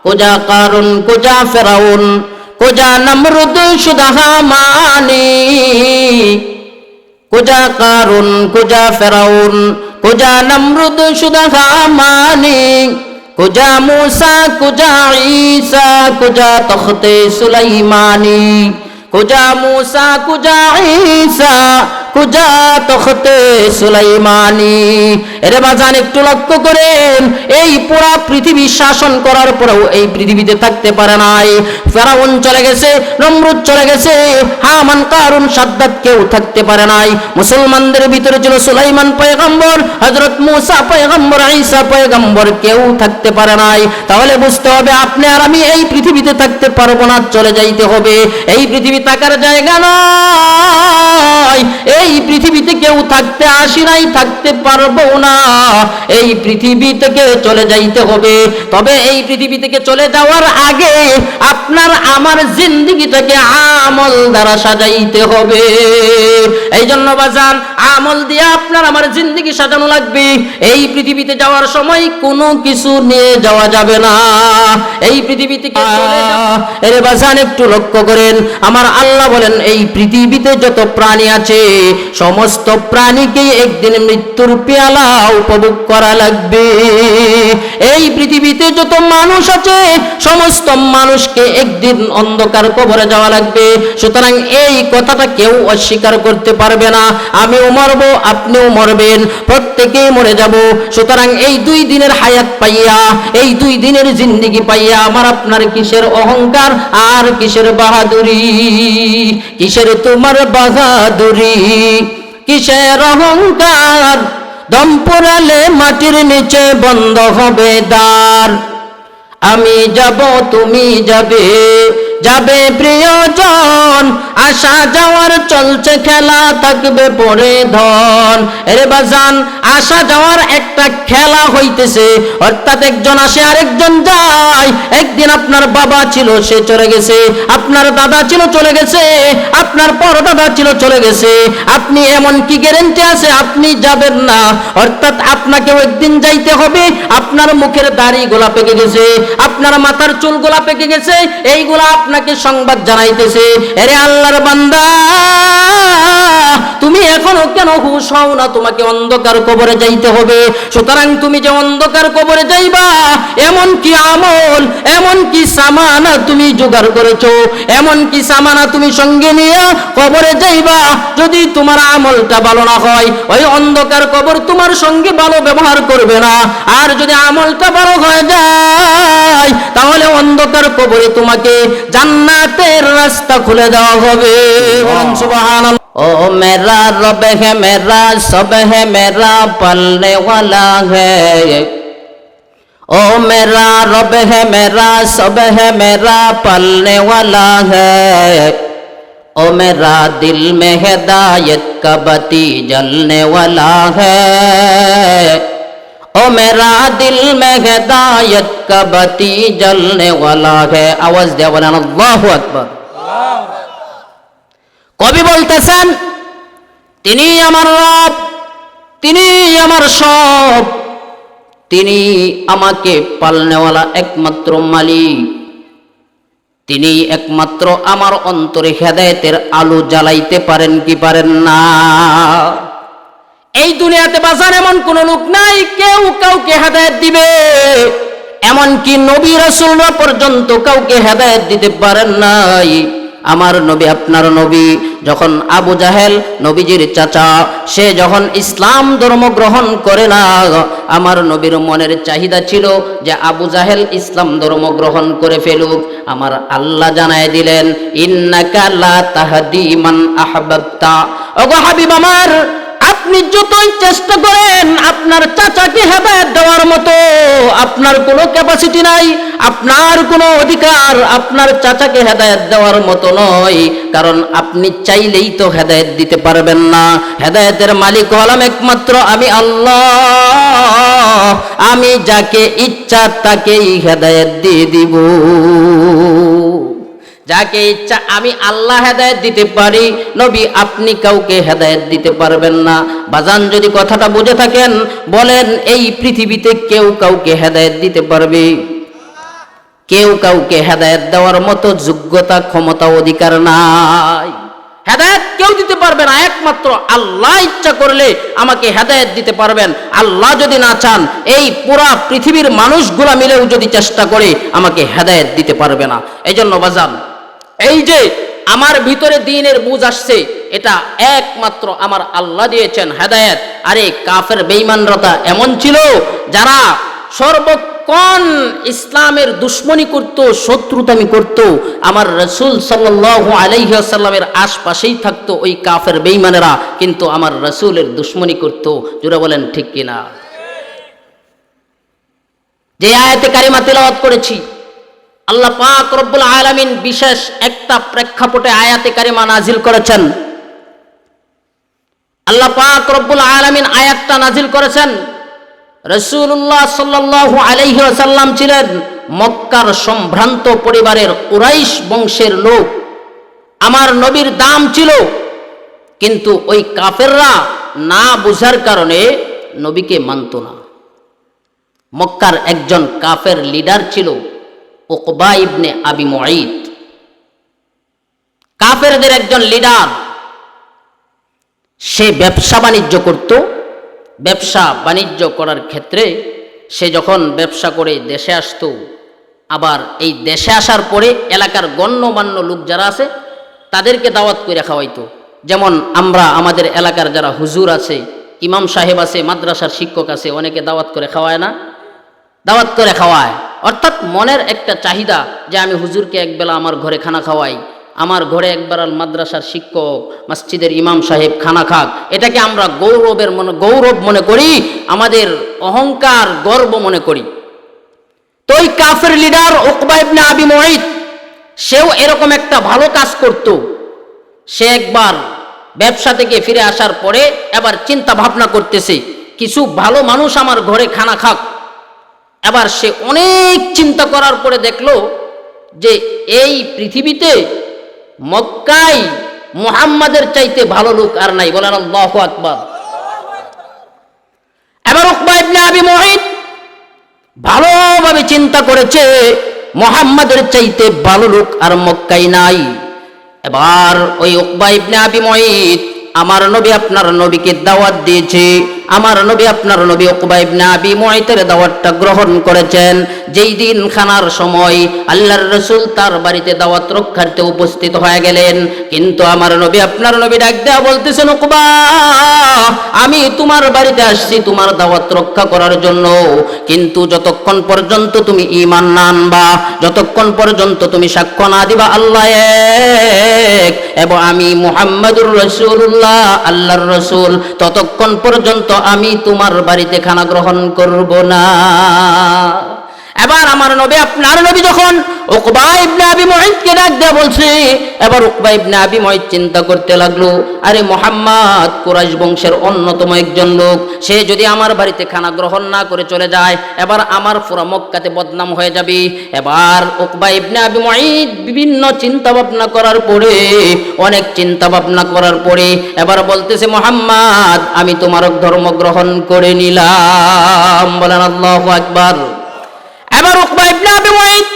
কুজা কারুন, কুজা ফেরাউন, কুজা নমরুদ শুধু হামানি। কুজা কারুন, কুজা ফেরাউন, কুজা নমরুদ শুধু হামানি। কুজা मूसा, কুজা ঈসা, কুজা তখতে সুলাইমানি। কুজা मूसा, কুজা ঈসা, কুজা তখতে সুলাইমানি। এরে বাজান একটু লক্ষ্য করেন, এই পুরা পৃথিবী শাসন করার পরেও এই পৃথিবীতে থাকতে পারে নাই। ফেরাউন চলে গেছে, নমরুদ চলে গেছে, হামান, কারুন, সাদ্দাত কেউ থাকতে পারে নাই। মুসলমানদের ভিতরে ছিল সুলাইমান পয়গম্বর, হযরত মূসা পয়গম্বর, ঈসা পয়গম্বর, কেউ থাকতে পারে নাই। তাহলে বুঝতে হবে আপনি আর আমি এই পৃথিবীতে থাকতে পারবো না, চলে যাইতে হবে। এই পৃথিবী থাকার জায়গা নয়, এই পৃথিবীতে কেউ থাকতে আসি নাই, থাকতে পারবো না। এই পৃথিবী থেকে চলে যাইতে হবে। তবে এই পৃথিবী থেকে চলে যাওয়ার আগে আপনার আমার জিন্দেগিটাকে আমল দ্বারা সাজাইতে হবে। এই জন্য বাজান আমল দিয়ে আপনার আমার জিন্দেগি সাজানো লাগবে। এই পৃথিবীতে যাওয়ার সময় কোনো কিছু নিয়ে যাওয়া যাবে না। এই পৃথিবী থেকে চলে যাওয়া, এরে বাজান একটু লক্ষ্য করেন, আমার আল্লাহ বলেন এই পৃথিবীতে যত প্রাণী আছে সমস্ত প্রাণীকে একদিন মৃত্যুর পেয়ালা উপভোগ করা লাগবে। এই পৃথিবীতে যত মানুষ আছে সমস্ত মানুষকে একদিন অন্ধকার কবরে যাওয়া লাগবে। সুতরাং এই কথাটা কেউ অস্বীকার করতে পারবে না। আমিও মরব, আপনিও মরবেন, প্রত্যেকেই মরে যাব। সুতরাং এই 2 দিনের হায়াত পাইয়া, এই 2 দিনের জিন্দেগি পাইয়া আমার আপনার কিসের অহংকার আর কিসের বাহাদুরি? কিসের তোমার বাহাদুরি, কিসের অহংকার? দম পুরালে মাটির নিচে বন্ধ হবে দ্বার। আমি যাব, তুমি যাবে, যাবে প্রিয়জন, আসা যাওয়ার চলছে খেলা, থাকবে পরে ধন। এরে বাজান আসা যাওয়ার একটা খেলা হইতেছে, অর্থাৎ একজন আসে আরেকজন যায়। একদিন আপনার বাবা ছিল, সে চলে গেছে, আপনার দাদা ছিল, চলে গেছে, আপনার পরদাদা ছিল, চলে গেছে। আপনি এমন কি গ্যারান্টি আছে আপনি যাবেন না? অর্থাৎ আপনাকেও একদিন যাইতে হবে। আপনার মুখের দাড়ি গোলা পেকে গেছে, আপনার মাথার চুল গোলা পেকে গেছে, এইগুলা আপনাকে সংবাদ জানাইতেছে। আরে আল্লাহর বান্দা, তুমি এখনো কেন হুঁশ হও না? তোমাকে অন্ধকার কবরে যাইতে হবে। সুতরাং তুমি যে অন্ধকার কবরে যাইবা, এমন কি আমল, এমন কি সামানা তুমি জোগাড় করেছো, এমন কি সামানা তুমি সঙ্গে নিয়ে কবরে যাইবা? যদি তোমার আমলটা ভালো না হয়, ওই অন্ধকার কবর তোমার সঙ্গে ভালো ব্যবহার করবে না। আর যদি আমলটা ভালো হয়ে যায়, তাহলে অন্ধকার কবরে তোমাকে জান্নাতের রাস্তা খুলে দেওয়া হবে। সুবহানাল্লাহ। ओ मेरा रब है, मेरा सब है, मेरा पालने वाला है। ओ मेरा रब है, मेरा सब है, मेरा पालने वाला है। ओ मेरा दिल में हिदायत का बत्ती जलने वाला है। ओ मेरा दिल में हिदायत का बत्ती जलने वाला है। आवाज दिया बोलें अल्लाहु আকবার। কবি বলতেছেন, তিনি আমার রব, তিনি আমার সব, তিনি আমাকে পালনেওয়ালা একমাত্র মালিক, তিনি একমাত্র আমার অন্তরে হেদায়েতের আলো জ্বালাইতে পারেন কি পারেন না? এই দুনিয়াতে বাজার এমন কোন লোক নাই কেউ কাউকে হেদায়েত দিবে, এমনকি নবী রাসূলরা পর্যন্ত কাউকে হেদায়েত দিতে পারেন নাই। আমার নবী, আপনার নবী যখন আবু জাহেল, নবীজির চাচা, সে যখন ইসলাম ধর্ম গ্রহণ করে না, আমার নবীর মনের চাহিদা ছিল যে আবু জাহেল ইসলাম ধর্ম গ্রহণ করে ফেলুক। আমার আল্লাহ জানায় দিলেন, ইন্নাকা লা তাহদি মান আহবাবতা। ওগো হাবিব আমার, আপনি যতই চেষ্টা করেন আপনার চাচাকে হেদায়েত দেওয়ার মতো আপনার কোনো ক্যাপাসিটি নাই, আপনার কোনো অধিকার আপনার চাচাকে হেদায়েত দেওয়ার মতো নয়। কারণ আপনি চাইলেই তো হেদায়েত দিতে পারবেন না। হেদায়েতের মালিক হলাম একমাত্র আমি আল্লাহ। আমি যাকে ইচ্ছা তাকেই হেদায়েত দিয়ে দিব, যাকে ইচ্ছা আমি আল্লাহ হেদায়েত দিতে পারি। নবী আপনি কাউকে হেদায়েত দিতে পারবেন না। বাজান যদি কথাটা বুঝে থাকেন বলেন, এই পৃথিবীতে কেউ কাউকে হেদায়েত দিতে পারবে? কেউ কাউকে হেদায়েত দেওয়ার মতো যোগ্যতা, ক্ষমতা, অধিকার নাই। হেদায়েত কেউ দিতে পারবে না, একমাত্র আল্লাহ ইচ্ছা করলে আমাকে হেদায়েত দিতে পারবেন। আল্লাহ যদি না চান, এই পুরা পৃথিবীর মানুষগুলা মিলেও যদি চেষ্টা করে, আমাকে হেদায়েত দিতে পারবে না। এই জন্য বাজান, এই যে আমার ভিতরে দ্বীনের বুঝ আসছে, এটা একমাত্র আমার আল্লাহ দিয়েছেন হেদায়েত। আরে কাফের বেঈমানরা এমন ছিল যারা সর্বক্ষণ ইসলামের দুশমনি করত, শত্রুতামি করত। আমার রাসূল সাল্লাল্লাহু আলাইহি ওয়াসাল্লামের আশপাশেই থাকতো ওই কাফের বেঈমানেরা, কিন্তু আমার রাসূলের দুশমনি করত। জোরে বলেন ঠিক কিনা? যে আয়াতে কারিমা তেলাওয়াত করেছি, আল্লাহ পাক রব্বুল আলামিন বিশেষ একটা প্রেক্ষাপটে আয়াতে কারিমা নাজিল করেছেন। আল্লাহ পাক রব্বুল আলামিন আয়াতটা নাজিল করেছেন, রাসূলুল্লাহ সাল্লাল্লাহু আলাইহি ওয়াসাল্লাম ছিলেন মক্কার সম্ভ্রান্ত পরিবারের কুরাইশ বংশের লোক। আমার নবীর দাম ছিল, কিন্তু ওই কাফেররা না বুঝার কারণে নবীকে মানত না। মক্কার একজন কাফের লিডার ছিল উকবা ইবনে আবি মুঈত, কাফেরদের একজন লিডার। সে ব্যবসা বাণিজ্য করত। ব্যবসা বাণিজ্য করার ক্ষেত্রে সে যখন ব্যবসা করে দেশে আসতো, আবার এই দেশে আসার পরে এলাকার গণ্যমান্য লোক যারা আছে তাদেরকে দাওয়াত করে খাওয়াইতো। যেমন আমরা আমাদের এলাকার যারা হুজুর আছে, ইমাম সাহেব আছে, মাদ্রাসার শিক্ষক আছে, অনেকে দাওয়াত করে খাওয়ায় না? দাওয়াত করে খাওয়ায়, অর্থাৎ মনের একটা চাহিদা যে আমি হুজুরকে একবেলা আমার ঘরে খানা খাওয়াই, আমার ঘরে একবার মাদ্রাসার শিক্ষক, মসজিদের ইমাম সাহেব খানা খাক। এটাকে আমরা গৌরব মনে করি, আমাদের অহংকার, গর্ব মনে করি। তো ওই কাফের লিডার উকবা ইবনে আবি মুঈত, সেও এরকম একটা ভালো কাজ করত। সে একবার ব্যবসা থেকে ফিরে আসার পরে এবার চিন্তা ভাবনা করতেছে, কিছু ভালো মানুষ আমার ঘরে খানা খাক। এবার সে অনেক চিন্তা করার পরে দেখলো যে এই পৃথিবীতে মক্কায় মুহাম্মাদের চাইতে ভালো লোক আর নাই। বলেন আল্লাহু আকবার। এবার উকবা ইবনে আবি মুঈত ভালোভাবে চিন্তা করেছে, মুহাম্মাদের চাইতে ভালো লোক আর মক্কায় নাই। এবার ওই উকবা ইবনে আবি মুঈত, আমার নবী আপনার নবীকে দাওয়াত দিয়েছে, আমার নবী আপনার নবী উকবা ইবনে আবি মুঈতের দাওয়াতটা গ্রহণ করেছেন। যেই দিন খানার সময় আল্লাহর রাসূল তার বাড়িতে দাওয়াত রক্ষার্থে উপস্থিত হয়ে গেলেন, কিন্তু আমার নবী আপনার নবী ডাক দেয়া বলতেছেন, উকবা আমি তোমার বাড়িতে আসছি তোমার দাওয়াত রক্ষা করার জন্য, কিন্তু যতক্ষণ পর্যন্ত তুমি ঈমান না আনবা, যতক্ষণ পর্যন্ত তুমি সাক্ষ্য না দিবা আল্লাহ এক এবং আমি মুহাম্মাদুর রাসূলুল্লাহ আল্লাহর রাসূল, ততক্ষণ পর্যন্ত আমি তোমার বাড়িতে খানা গ্রহণ করব না। এবার আমার নবী আপনার নবী যখন উকবা ইবনে আবি মুঈতকে ডাক দেয়া বলছে, এবার উকবা ইবনে আবি মুঈত চিন্তা করতে লাগলো, আরে মুহাম্মদ কুরাইশ বংশের অন্যতম একজন লোক, সে যদি আমার বাড়িতে খানা গ্রহণ না করে চলে যায়, এবার আমার পুরো মক্কাতে বদনাম হয়ে যাবে। এবার উকবা ইবনে আবি মুঈত বিভিন্ন চিন্তা ভাবনা করার পরে, অনেক চিন্তা ভাবনা করার পরে এবার বলতেছে, মুহাম্মদ আমি তোমার ধর্ম গ্রহণ করে নিলাম। বলেন আল্লাহু আকবার। এবার উকবা ইবনে আবি মুঈত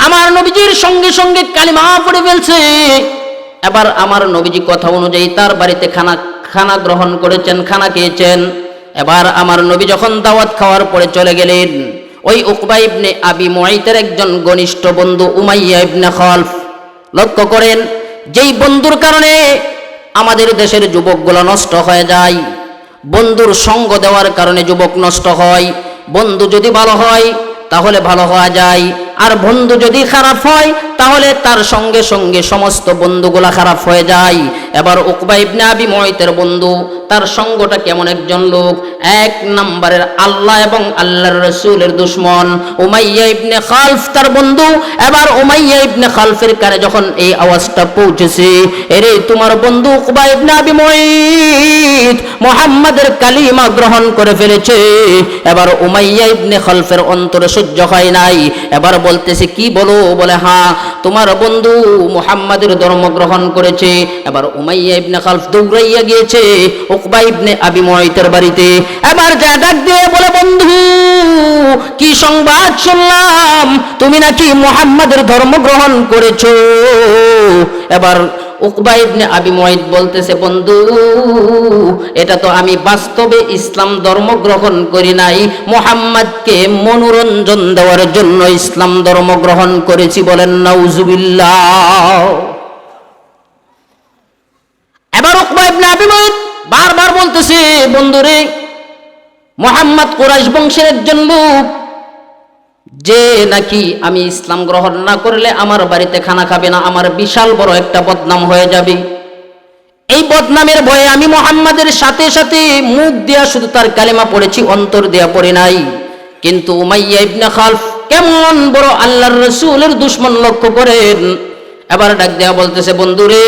আমার নবীজির সঙ্গে সঙ্গে কালিমা পড়ে ফেলছে। এবার আমার নবীজি কথা অনুযায়ী তার বাড়িতে খানা গ্রহণ করেছেন, খানা খেয়েছেন। এবার আমার নবী যখন দাওয়াত খাওয়ার পরে চলে গেলেন, ওই উকবা ইবনে আবি মুঈতের একজন ঘনিষ্ঠ বন্ধু উমাইয়া ইবনে খালফ, লক্ষ্য করেন যেই বন্ধুর কারণে আমাদের দেশের যুবকগুলো নষ্ট হয়ে যায়, বন্ধুর সঙ্গ দেওয়ার কারণে যুবক নষ্ট হয়। বন্ধু যদি ভালো হয় তাহলে ভালো হওয়া যায়, আর বন্ধু যদি খারাপ হয় তাহলে তার সঙ্গে সঙ্গে সমস্ত বন্ধুগুলা খারাপ হয়ে যায়। এবার উকবা ইবনে আবি মুঈতের বন্ধু, তার সঙ্গটা কেমন একজন লোক, এক নম্বরের আল্লাহ এবং আল্লাহর রাসূলের দুশমন উমাইয়া ইবনে খালফ তার বন্ধু। এবার উমাইয়া ইবনে খালফের কানে যখন এই আওয়াজটা পৌঁছেছে, এরে তোমার বন্ধু উকবা ইবনে আবি মুঈত মুহাম্মাদের কালিমা গ্রহণ করে ফেলেছে। এবার উমাইয়া ইবনে খালফের অন্তরে সহ্য হয় নাই, এবার বলতেছে কি বলো? বলে হ্যাঁ, তোমার বন্ধু মুহাম্মাদের ধর্ম গ্রহণ করেছে। এবার উমাইয়া ইবনে খালফ দৌড়াইয়া গিয়েছে উকবা ইবনে আবি মুআইতের বাড়িতে। এবার যা ডাক দিয়ে বলে, বন্ধু কি সংবাদ শুনলাম, তুমি নাকি মুহাম্মাদের ধর্ম গ্রহণ করেছো? এবার উকবা ইবনে আবি মুআইত বলতেছে, বন্ধু এটা তো আমি বাস্তবে ইসলাম ধর্ম গ্রহণ করি নাই, মুহাম্মাদকে মনোরঞ্জন দেওয়ার জন্য ইসলাম ধর্ম গ্রহণ করেছি। বলেন নাউজুবিল্লাহ। এবার উকবা ইবনে আবি মুআইত বারবার বলতেছে, বন্ধুরে মুহাম্মদ কুরাইশ বংশের একজন লোক, যে নাকি আমি ইসলাম গ্রহণ না করলে আমার বাড়িতে খানা খাবে না, আমার বিশাল বড় একটা বদনাম হয়ে যাবে। এই বদনামের ভয়ে আমি মুহাম্মাদের সাথে সাথে মুখ দিয়া শুধু তার কালেমা পড়েছি, অন্তর দিয়া পড়ে নাই। কিন্তু উমাইয়া ইবনে খালফ কেমন বড় আল্লাহর রাসূলের দুশমন লক্ষ্য করেন। এবার ডাক দেয়া বলতেছে, বন্ধুরে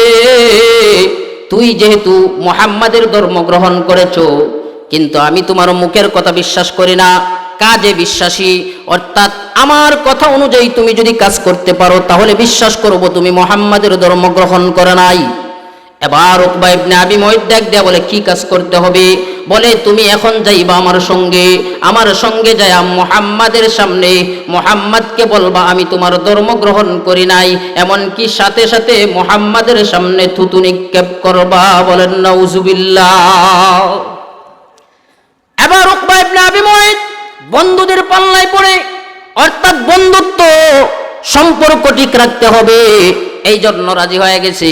তুই যেহেতু মুহাম্মাদের ধর্ম গ্রহণ করেছো, কিন্তু আমি তোমার মুখের কথা বিশ্বাস করি না, কাজে বিশ্বাসী। অর্থাৎ আমার কথা অনুযায়ী তুমি যদি কাজ করতে পারো তাহলে বিশ্বাস করব তুমি মুহাম্মাদের ধর্ম গ্রহণ করে নাই। এবার উকবা ইবনে আবি মুআইত ডাক দেয়া বলে, কি কাজ করতে হবে? বলে, তুমি এখন যাইবা আমার সঙ্গে যায়া মুহাম্মাদের সামনে মুহাম্মাদকে বলবা আমি তোমার ধর্ম গ্রহণ করি নাই, এমনকি সাথে সাথে মুহাম্মাদের সামনে থুতু নিক্ষেপ করবা। বলেন নাউজুবিল্লাহ। এবার উকবা ইবনে আবি মুআইত বন্ধুদের পাল্লায় পড়ে, অর্থাৎ বন্ধুত্ব সম্পর্ক ঠিক রাখতে হবে, এই জন্য রাজি হয়ে গেছে।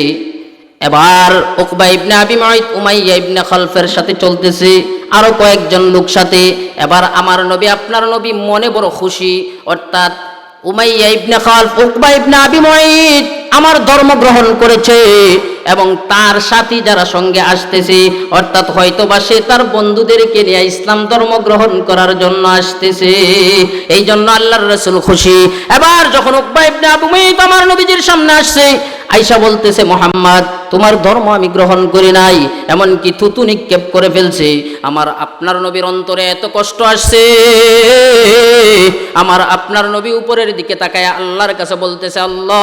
এবার উকবা ইবনে আবি মুআইত উমাইয়া ইবনে খালফের সাথে চলতেছে, আরো কয়েকজন লোক সাথে। এবার আমার নবী আপনার নবী মনে বড় খুশি, অর্থাৎ উমাইয়া ইবনে খালফ উকবা ইবনে আবি মুআইত আমার ধর্ম গ্রহণ করেছে, এবং তার সাথী যারা সঙ্গে আসতেছে, অর্থাৎ হয়তোবা সে তার বন্ধুদেরকে নিয়ে ইসলাম ধর্ম গ্রহণ করার জন্য আসতেছে, এই জন্য আল্লাহর রাসূল খুশি। এবার যখন উকবা ইবনে আবি মুআইত আমার নবীজির সামনে আসছে, আয়েশা বলতেছে, মুহাম্মদ তোমার ধর্ম আমি গ্রহণ করি নাই, এমনকি থুতু নিক্ষেপ করে ফেলছে। আমার আপনার নবীর অন্তরে এত কষ্ট আসছে, আমার আপনার নবী উপরের দিকে তাকায় আল্লাহর কাছে বলতেছে, আল্লাহ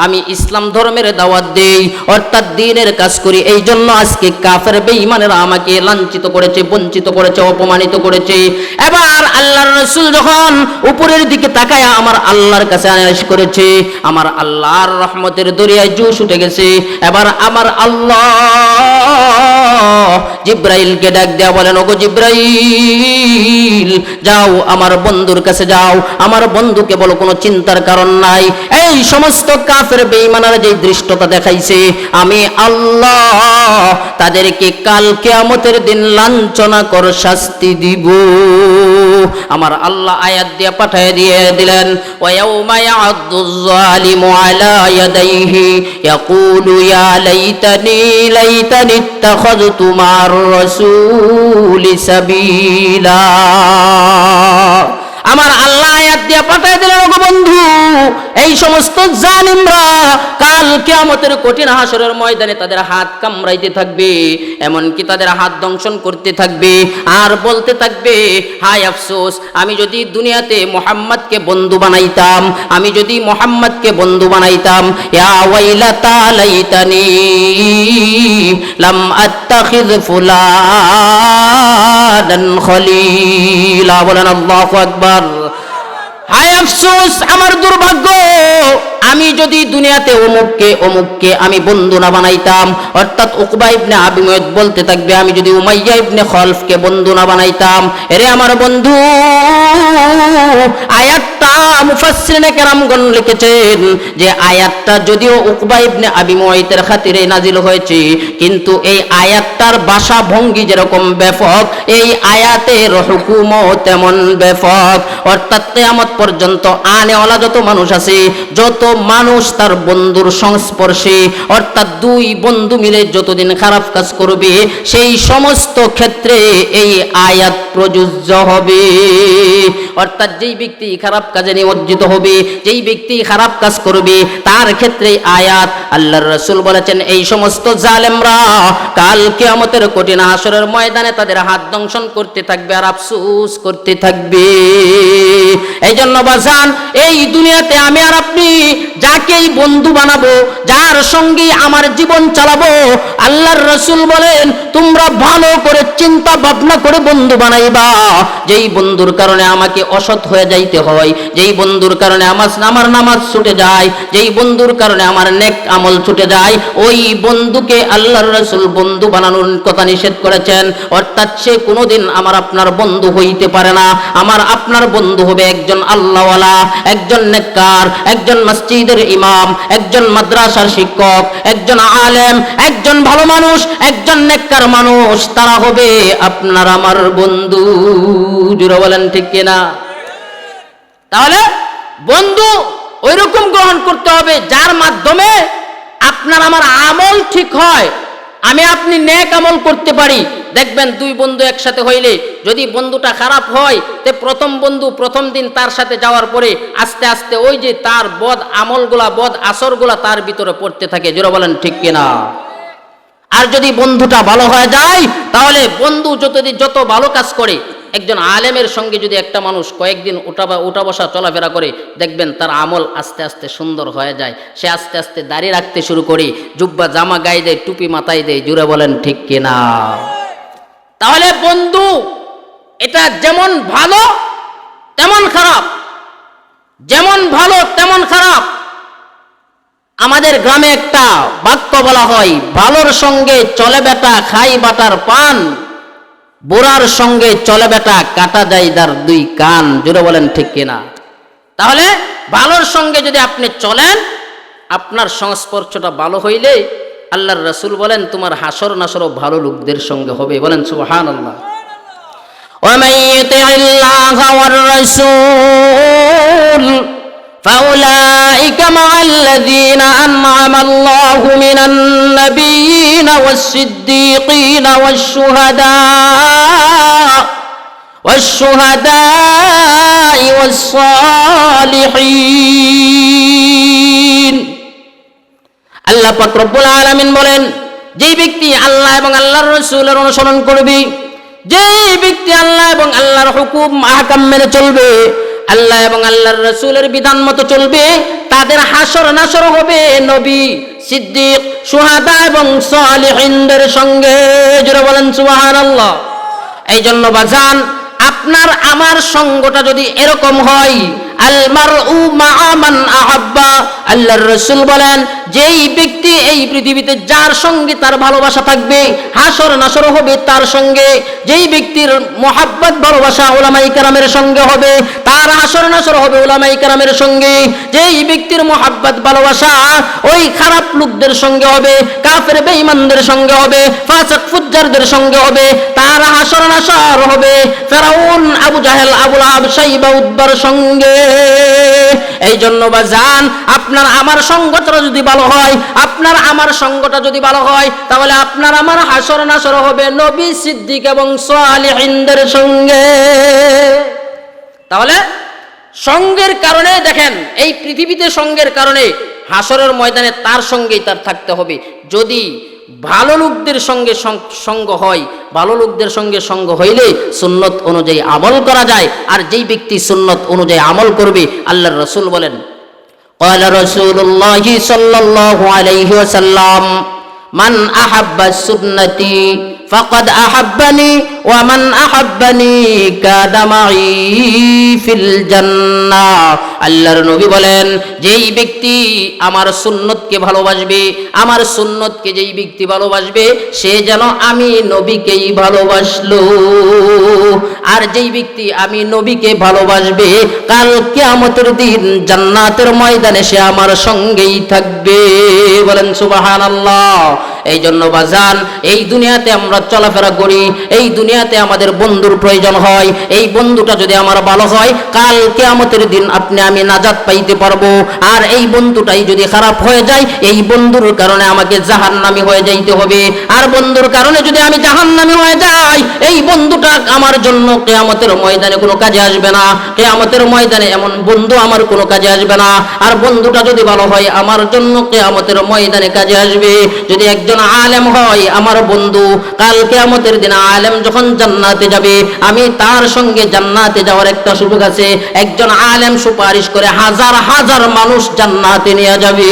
আমি ইসলাম ধর্মের দাওয়াত দেই, অর্থাৎ দ্বীনের কাজ করি, এই জন্য আজকে কাফের বেঈমানেরা আমাকে লাঞ্ছিত করেছে, বঞ্চিত করেছে, অপমানিত করেছে। এবার আল্লাহর রাসূল যখন উপরের দিকে তাকায় আমার আল্লাহর কাছে আরজ করেছে, আমার আল্লাহর রহমতের দরিয়ায় জোশ উঠে গেছে। এবার আমার আল্লাহ জিব্রাইলকে ডাক দেয়া বলেন, ওগো জিব্রাইল যাও আমার বন্ধুর কাছে যাও, আমার বন্ধুকে বলো কোনো চিন্তার কারণ নাই, এই সমস্ত কাফের বেঈমানরা যে দৃষ্টতা দেখাইছে আমি আল্লাহ তাদেরকে কাল কিয়ামতের দিন লাঞ্ছনা কর শাস্তি দিব। আমার আল্লাহ আয়াত দিয়ে পাঠিয়ে দিয়ে দিলেন, ওয়া ইয়াউমা ইয়া'আদ্দুয যালিমু আলা ইয়াদাইহি ইয়াকুলু ইয়া লাইতানি ইত্তাখাযতু মা'আর রাসূলি সাবিলা। আমার আল্লাহ আয়াত দিয়ে পাঠিয়ে দিলেন, ওগো বন্ধু এই সমস্ত জালিমরা কাল কিয়ামতের কঠিন হাসরের ময়দানে তাদের হাত কামড়াইতে থাকবে, এমনকি তাদের হাত দংশন করতে থাকবে, আর বলতে থাকবে, হায় আফসোস আমি যদি দুনিয়াতে মুহাম্মদকে বন্ধু বানাইতাম, আমি যদি মুহাম্মদকে বন্ধু বানাইতাম, ইয়া ওয়াইলাতা লাইতানি লাম আত্তাখিয ফুলানান খলিলা। বলেন আল্লাহু আকবার। হায় আফসোস আমার দুর্ভাগ্য, আমি যদি দুনিয়াতে অমুককে আমি বন্ধু না বানাইতাম। অর্থাৎ উকবা ইবনে আবি মুআইত বলতে থাকবে, আমি যদি উমাইয়া ইবনে খালফকে বন্ধু না বানাইতাম। এরে আমার বন্ধু, আয়াতটা মুফাসসিরিনে কেরামগণ লিখেছেন যে আয়াতটা যদিও উকবা ইবনে আবি মুআইতের খাতিরে নাজিল হয়েছে, কিন্তু এই আয়াতটার ভাষা ভঙ্গি যেরকম ব্যাপক, এই আয়াতের হুকুমও তেমন ব্যাপক। অর্থাৎ কিয়ামত পর্যন্ত আনেওয়ালা যত মানুষ আছে, যত মানুষ তার বন্ধুর সংস্পর্শে, অর্থাৎ দুই বন্ধু মিলে যতদিন খারাপ কাজ করবে, সেই সমস্ত ক্ষেত্রে এই আয়াত প্রযোজ্য হবে। অর্থাৎ যেই ব্যক্তি খারাপ কাজে নিমজ্জিত পতিত হবে, যেই ব্যক্তি খারাপ কাজ করবে তার ক্ষেত্রে আয়াত আল্লাহর রাসূল বলেছেন এই সমস্ত জালেমরা কাল কিয়ামতের কঠিন হাসরের ময়দানে তাদের হাত দংশন করতে থাকবে আর আফসোস করতে থাকবে। এই জন্য বাজান, এই দুনিয়াতে আমি আর আপনি যাকেই বন্ধু বানাবো, যার সঙ্গে আমার জীবন চালাবো, আল্লাহর রাসূল বলেন তোমরা ভালো করে চিন্তা ভাবনা করে বন্ধু বানাইবা। যেই বন্ধুর কারণে আমাকে অসৎ হয়ে যাইতে হয়, যেই বন্ধুর কারণে আমার নামাজ ছুটে যায়, যেই বন্ধুর কারণে আমার নেক আমল ছুটে যায়, ওই বন্ধুকে আল্লাহর রাসূল বন্ধু বানানোর কথা নিষেধ করেছেন। অর্থাৎ সে কোনোদিন আমার আপনার বন্ধু হইতে পারে না। আমার আপনার বন্ধু হবে একজন আল্লাহওয়ালা, একজন নেককার, একজন মসজিদের ইমাম, একজন মাদ্রাসার শিক্ষক, একজন আলেম, একজন ভালো মানুষ, একজন নেককার মানুষ। তারা হবে আপনার আমার বন্ধু। জুড়ে বলেন ঠিক কিনা? তাহলে বন্ধু ওইরকম গ্রহণ করতে হবে যার মাধ্যমে আপনার আমার আমল ঠিক হয়, আমি আপনি নেক আমল করতে পারি। দেখবেন দুই বন্ধু একসাথে হইলে যদি বন্ধুটা খারাপ হয়, তে প্রথম বন্ধু প্রথম দিন তার সাথে যাওয়ার পরে আস্তে আস্তে ওই যে তার বদ আমলগুলা, বদ আসরগুলা তার ভিতরে পড়তে থাকে। জোরে বলেন ঠিক কিনা? আর যদি বন্ধুটা ভালো হয়ে যায়, তাহলে বন্ধু যত ভালো কাজ করে, একজন আলেমের সঙ্গে যদি একটা মানুষ কয়েকদিন উঠা বসা চলাফেরা করে, দেখবেন তার আমল আস্তে আস্তে সুন্দর হয়ে যায়। সে আস্তে আস্তে দাড়ি রাখতে শুরু করে, জুব্বা জামা গায়ে দেয়, টুপি মাথায় দেয়। জুড়ে বলেন ঠিক কিনা? তাহলে বন্ধু এটা যেমন ভালো তেমন খারাপ, যেমন ভালো তেমন খারাপ। আমাদের গ্রামে একটা বাক্য বলা হয়, ভালোর সঙ্গে চলে বেটা খাই বাটার পান, বুড়ার সঙ্গে চলে বেটা কাটা যায় তার দুই কান। জুড়ে বলেন ঠিক কিনা? তাহলে ভালোর সঙ্গে যদি আপনি চলেন, আপনার সংস্পর্শটা ভালো হইলে আল্লাহর রাসূল বলেন তোমার হাসর নাসরও ভালো লোকদের সঙ্গে হবে। বলেন সুবহানাল্লাহ। ومن يطع الله والرسول فأولئك مع الذين أنعم الله من النبيين والصديقين والشهداء والصالحين। আল্লাহ পাক রব্বুল আলামিন বলেন, যেই ব্যক্তি আল্লাহ এবং আল্লাহর রাসূলের অনুসরণ করবে, যেই ব্যক্তি আল্লাহ এবং আল্লাহর হুকুম আহকাম মেনে চলবে, আল্লাহ এবং আল্লাহর রাসূলের বিধান মতো চলবে, তাদের হাসর নাসর হবে নবী, সিদ্দিক, শুহাদা এবং সালিহিনদের সঙ্গে। জোরে বলেন সুবহানাল্লাহ। এই জন্য বাজান, আপনার আমার সঙ্গটা যদি এরকম হয়, আল মারউ মা'a মান আহাব্বা, আল্লাহর রাসূল বলেন যেই ব্যক্তি এই পৃথিবীতে যার সঙ্গে তার ভালোবাসা থাকবে, হাসর নাসর হবে তার সঙ্গে। যেই ব্যক্তির মোহাব্বত ভালোবাসা উলামায়ে কেরামের সঙ্গে হবে, তার হাসর নাসর হবে উলামায়ে কেরামের সঙ্গে। যেই ব্যক্তির মোহাব্বত ভালোবাসা ওই খারাপ লোকদের সঙ্গে হবে, কাফের বেঈমানদের সঙ্গে হবে, ফাসিক ফুজ্জারদের সঙ্গে হবে, তার হাসর নাসর হবে ফেরাউন, আবু জাহেল, আবু লাহাব, শাইবা, উতবার সঙ্গে। এই জন্য বাজান, আপনার আমার সঙ্গটা যদি ভালো হয়, আপনার আমার সঙ্গটা যদি ভালো হয়, তাহলে আপনার আমার হাসর নাসর হবে নবী, সিদ্দিক এবং সালিহিনদের সঙ্গে। তাহলে সঙ্গের কারণে দেখেন, এই পৃথিবীতে সঙ্গের কারণে হাসরের ময়দানে তার সঙ্গেই তার থাকতে হবে। যদি ভালো লোকদের সঙ্গে সঙ্গ হয়, ভালো লোকদের সঙ্গে সঙ্গ হইলে সুন্নত অনুযায়ী আমল করা যায়। আর যেই ব্যক্তি সুন্নত অনুযায়ী আমল করবে, আল্লাহর রাসূল বলেন, قال رسول الله صلى الله عليه وسلم من أحب سنتي فقد أحبني ومن أحبني كان معي في الجنة। আল্লাহর নবী বলেন, যেই ব্যক্তি আমার সুন্নতকে ভালোবাসবে, আমার সুন্নতকে যেই ব্যক্তি ভালোবাসবে, সে যেন আমি নবীকেই ভালোবাসলো। আর যেই ব্যক্তি আমি নবীকে ভালোবাসবে, কাল কিয়ামতের দিন জান্নাতের ময়দানে সে আমার সঙ্গেই থাকবে। বলেন সুবহানাল্লাহ। এই জন্য বাজান, এই দুনিয়াতে আমরা চলাফেরা করি, এই দুনিয়াতে আমাদের বন্ধুর প্রয়োজন হয়। এই বন্ধুটা যদি আমার ভালো হয়, কাল কিয়ামতের দিন আপনি আমি নাজাত পাইতে পারবো। আর এই বন্ধুটাই যদি খারাপ হয়ে যায়, এই বন্ধুর কারণে আমাকে জাহান্নামী হয়ে যাইতে হবে। আর বন্ধুর কারণে যদি আমি জাহান্নামী হয়ে যাই, এই বন্ধুটা আমার জন্য কিয়ামতের ময়দানে কোনো কাজে আসবে না। কিয়ামতের ময়দানে এমন বন্ধু আমার কোনো কাজে আসবে না। আর বন্ধুটা যদি ভালো হয়, আমার জন্য কিয়ামতের ময়দানে কাজে আসবে। যদি একজন আলেম হয় আমার বন্ধু, কাল কিয়ামতের দিন আলেম যখন জান্নাতে যাবে, আমি তার সঙ্গে জান্নাতে যাওয়ার একটা সুযোগ আছে। একজন আলেম সুপারিশ করে হাজার হাজার মানুষ জান্নাতে নিয়ে যাবে।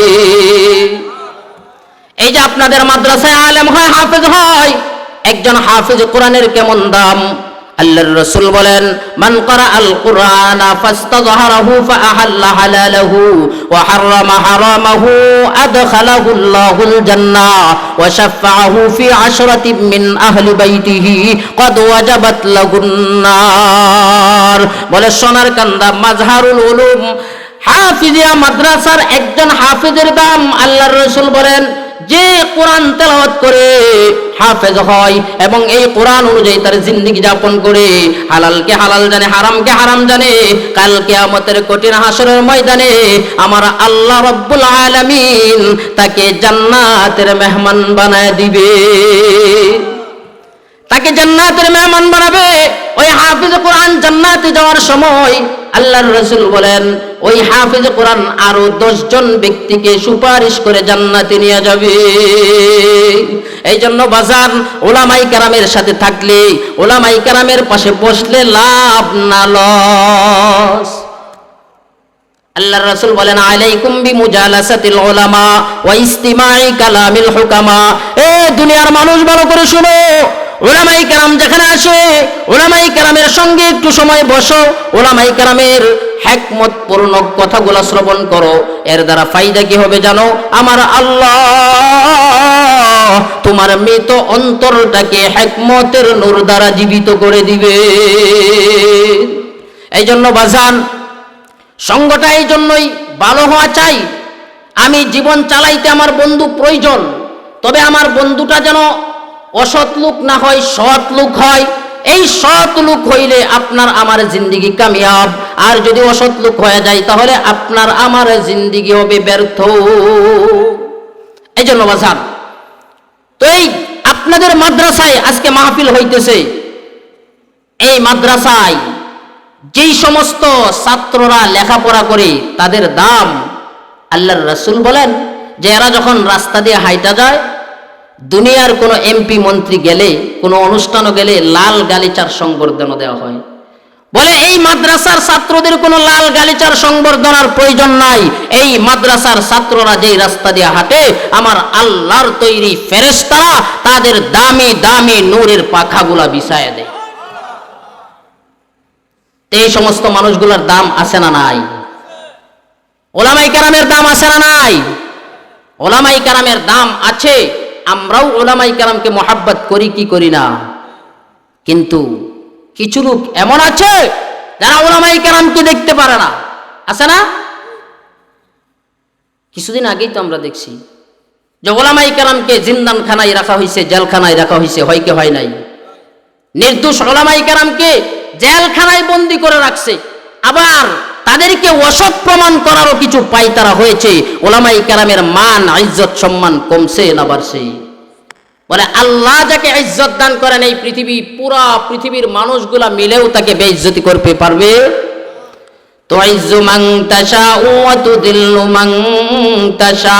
এই যে আপনাদের মাদ্রাসায় আলেম হয়, হাফেজ হয়, একজন হাফেজ কোরআনের কেমন দাম! আল্লাহর রাসূল বলেন, মান ক্বারাআল কুরআনা ফাস্তাযহারাহু ফাআহাল্লা হালালাহু ওয়া হারামা হারামাহু আদখালাহু আল্লাহুল জান্নাহ ওয়া শাফাআহু ফি আশরাতিন মিন আহলি বাইতিহি ক্বাদ ওয়াজাবাত লাহুন নার। বলে সোনার কান্দা মাজহারুল উলুম হাফিজিয়া মাদ্রাসার একজন হাফেজের দাম, আল্লাহর রাসূল বলেন, যে কোরআন তেলাওয়াত করে হাফেজ হয় এবং এই কোরআন অনুযায়ী তার জিন্দেগি যাপন করে, হালালকে হালাল জানে, হারামকে হারাম জানে, কাল কিয়ামতের কঠিন হাসরের ময়দানে আমার আল্লাহ রাব্বুল আলামিন তাকে জান্নাতের মেহমান বানায় দিবে। তাকে জান্নাতের মেহমান বানাবে। ওই হাফেজ কোরআন জান্নাতে যাওয়ার সময় আল্লাহর রাসূল বলেন, ওই হাফেজ কোরআন আরো 10 জন ব্যক্তিকে সুপারিশ করে জান্নাতে নিয়ে যাবে। এই জন্য বাজান, উলামায়ে কেরামের সাথে থাকলে, উলামায়ে কেরামের পাশে বসলে লাভ না লস। আল্লাহর রাসূল বলেন, আলাইকুম বিমুজালাসাতিল উলামা ওয়া ইস্তিমাই কালামিল হুকামা। এ দুনিয়ার মানুষ ভালো করে শুনো, উলামায়ে কেরাম যেখানে আসে, উলামায়ে কেরামের সঙ্গে একটু সময় বসো, উলামায়ে কেরামের হিকমতপূর্ণ কথাগুলো শ্রবণ করো। এর দ্বারা ফায়দা কি হবে জানো? আমার আল্লাহ তোমার মৃত অন্তরটাকে হিকমতের নূর দ্বারা জীবিত করে দিবে। এই জন্য বাজান, সঙ্গটা এই জন্যই ভালো হওয়া চাই। আমি জীবন চালাইতে আমার বন্ধু প্রয়োজন, তবে আমার বন্ধুটা যেন অসৎ লোক না হয়, সৎ লোক হয়। এই সৎ লোক হইলে আপনার আমার জিন্দেগি কামিয়াব, আর যদি অসৎ লোক হয়ে যায় তাহলে আপনার আমার জিন্দেগি হবে ব্যর্থ। এই জন্য বাজান, তো এই আপনাদের মাদ্রাসায় আজকে মাহফিল হইতেছে, এই মাদ্রাসায় যেই সমস্ত ছাত্ররা লেখাপড়া করে তাদের দাম, আল্লাহর রাসূল বলেন যে এরা যখন রাস্তা দিয়ে হাইটা যায়, দুনিয়ার কোনো এমপি মন্ত্রী গেলে, কোনো অনুষ্ঠানও গেলে লাল গালিচার সংবর্ধনা দেওয়া হয়। বলে এই মাদ্রাসার ছাত্রদের কোনো লাল গালিচার সংবর্ধনার প্রয়োজন নাই। এই মাদ্রাসার ছাত্ররা যেই রাস্তা দিয়ে হাঁটে, আমার আল্লাহর তৈরি ফেরেশতারা তাদের দামি দামি নূরের পাখাগুলা বিছায় দেয়। এই সমস্ত মানুষগুলোর দাম আছে না নাই? ওলামায়ে কেরামের দাম আছে না নাই? ওলামায়ে কেরামের দাম আছে। আমরাও ওলামায়ে কেরামকে মহাব্বত করি কি করি না, কিন্তু কিছু লোক এমন আছে যারা ওলামায়ে কেরামকে দেখতে পারে না, আছে না? কিছুদিন আগেই তো আমরা দেখছি যে ওলামায়ে কেরামকে জিন্দানখানায় রাখা হয়েছে, জেলখানায় রাখা হয়েছে, হয় কি হয় নাই? নির্দোষ ওলামায়ে কেরামকে জেলখানায় বন্দি করে রাখছে। আবার তাদেরকে অসৎ প্রমাণ করারও কিছু পাইতারা হয়েছে। ওলামায়ে কেরামের মান ইজ্জত সম্মান কমছে না বাড়ছে? বলে আল্লাহ যাকে ইজ্জত দান করেন, এই পৃথিবী, পুরা পৃথিবীর মানুষগুলা মিলেও তাকে বেইজ্জতি করতে পারবে? তুইজ্জু মান তাশাউ ওয়া তুযিল্লু মান তাশা।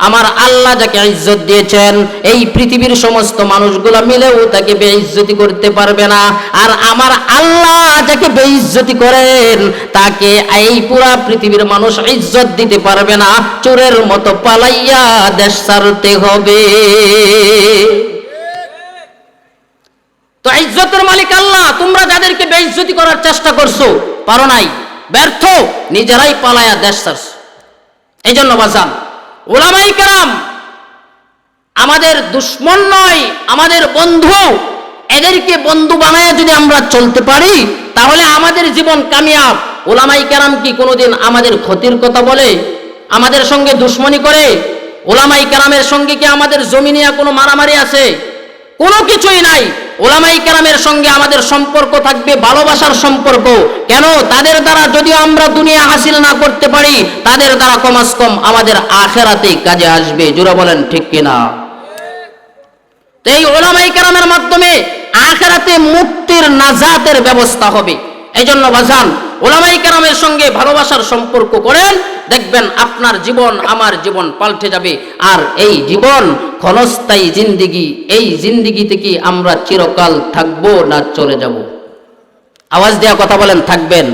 আমার আল্লাহ যাকে ইজ্জত দিয়েছেন, এই পৃথিবীর সমস্ত মানুষগুলা মিলেও তাকে বেইজ্জতি করতে পারবে না। আর আমার আল্লাহ যাকে বেইজ্জতি করেন, তাকে এই পুরা পৃথিবীর মানুষ ইজ্জত দিতে পারবে না। চোরের মতো পালাইয়া দেশ ছাড়তে হবে। তো ইজ্জতের মালিক আল্লাহ। তোমরা যাদেরকে বেইজ্জতি করার চেষ্টা করছো, পারো নাই, ব্যর্থ, নিজেরাই পালাইয়া দেশ ছাড়ছো। এই জন্য বাজান, ওলামায়ে কেরাম আমাদের দুশ্মন নয়, আমাদের বন্ধু। এদেরকে বন্ধু বানায় যদি আমরা চলতে পারি, তাহলে আমাদের জীবন কামিয়াব। ওলামায়ে কেরাম কি কোনোদিন আমাদের ক্ষতির কথা বলে, আমাদের সঙ্গে দুশ্মনী করে? ওলামাই কেরামের সঙ্গে কি আমাদের জমিনিয়া কোনো মারামারি আছে? কোনো কিছুই নাই। ওলামাই কেরামের সঙ্গে আমাদের সম্পর্ক থাকবে ভালোবাসার সম্পর্ক। কেন? তাদের দ্বারা যদিও আমরা দুনিয়া হাসিল না করতে পারি, তাদের দ্বারা কমাস কম আমাদের আখেরাতে কাজে আসবে। জোরে বলেন ঠিক কিনা? তো এই ওলামাই কেরামের মাধ্যমে আখেরাতে মুক্তির নাজাতের ব্যবস্থা হবে। এই জন্য বাজান, ওলামাই কেরামের সঙ্গে ভালোবাসার সম্পর্ক করেন, দেখবেন আপনার জীবন আমার জীবন পাল্টে যাবে। আর এই জীবন ক্ষণস্থায়ী জিন্দিগি, এই জিন্দিগিতে কি আমরা চিরকাল থাকবো না চলে যাব? আওয়াজ দেয়া কথা বলেন, থাকবেন?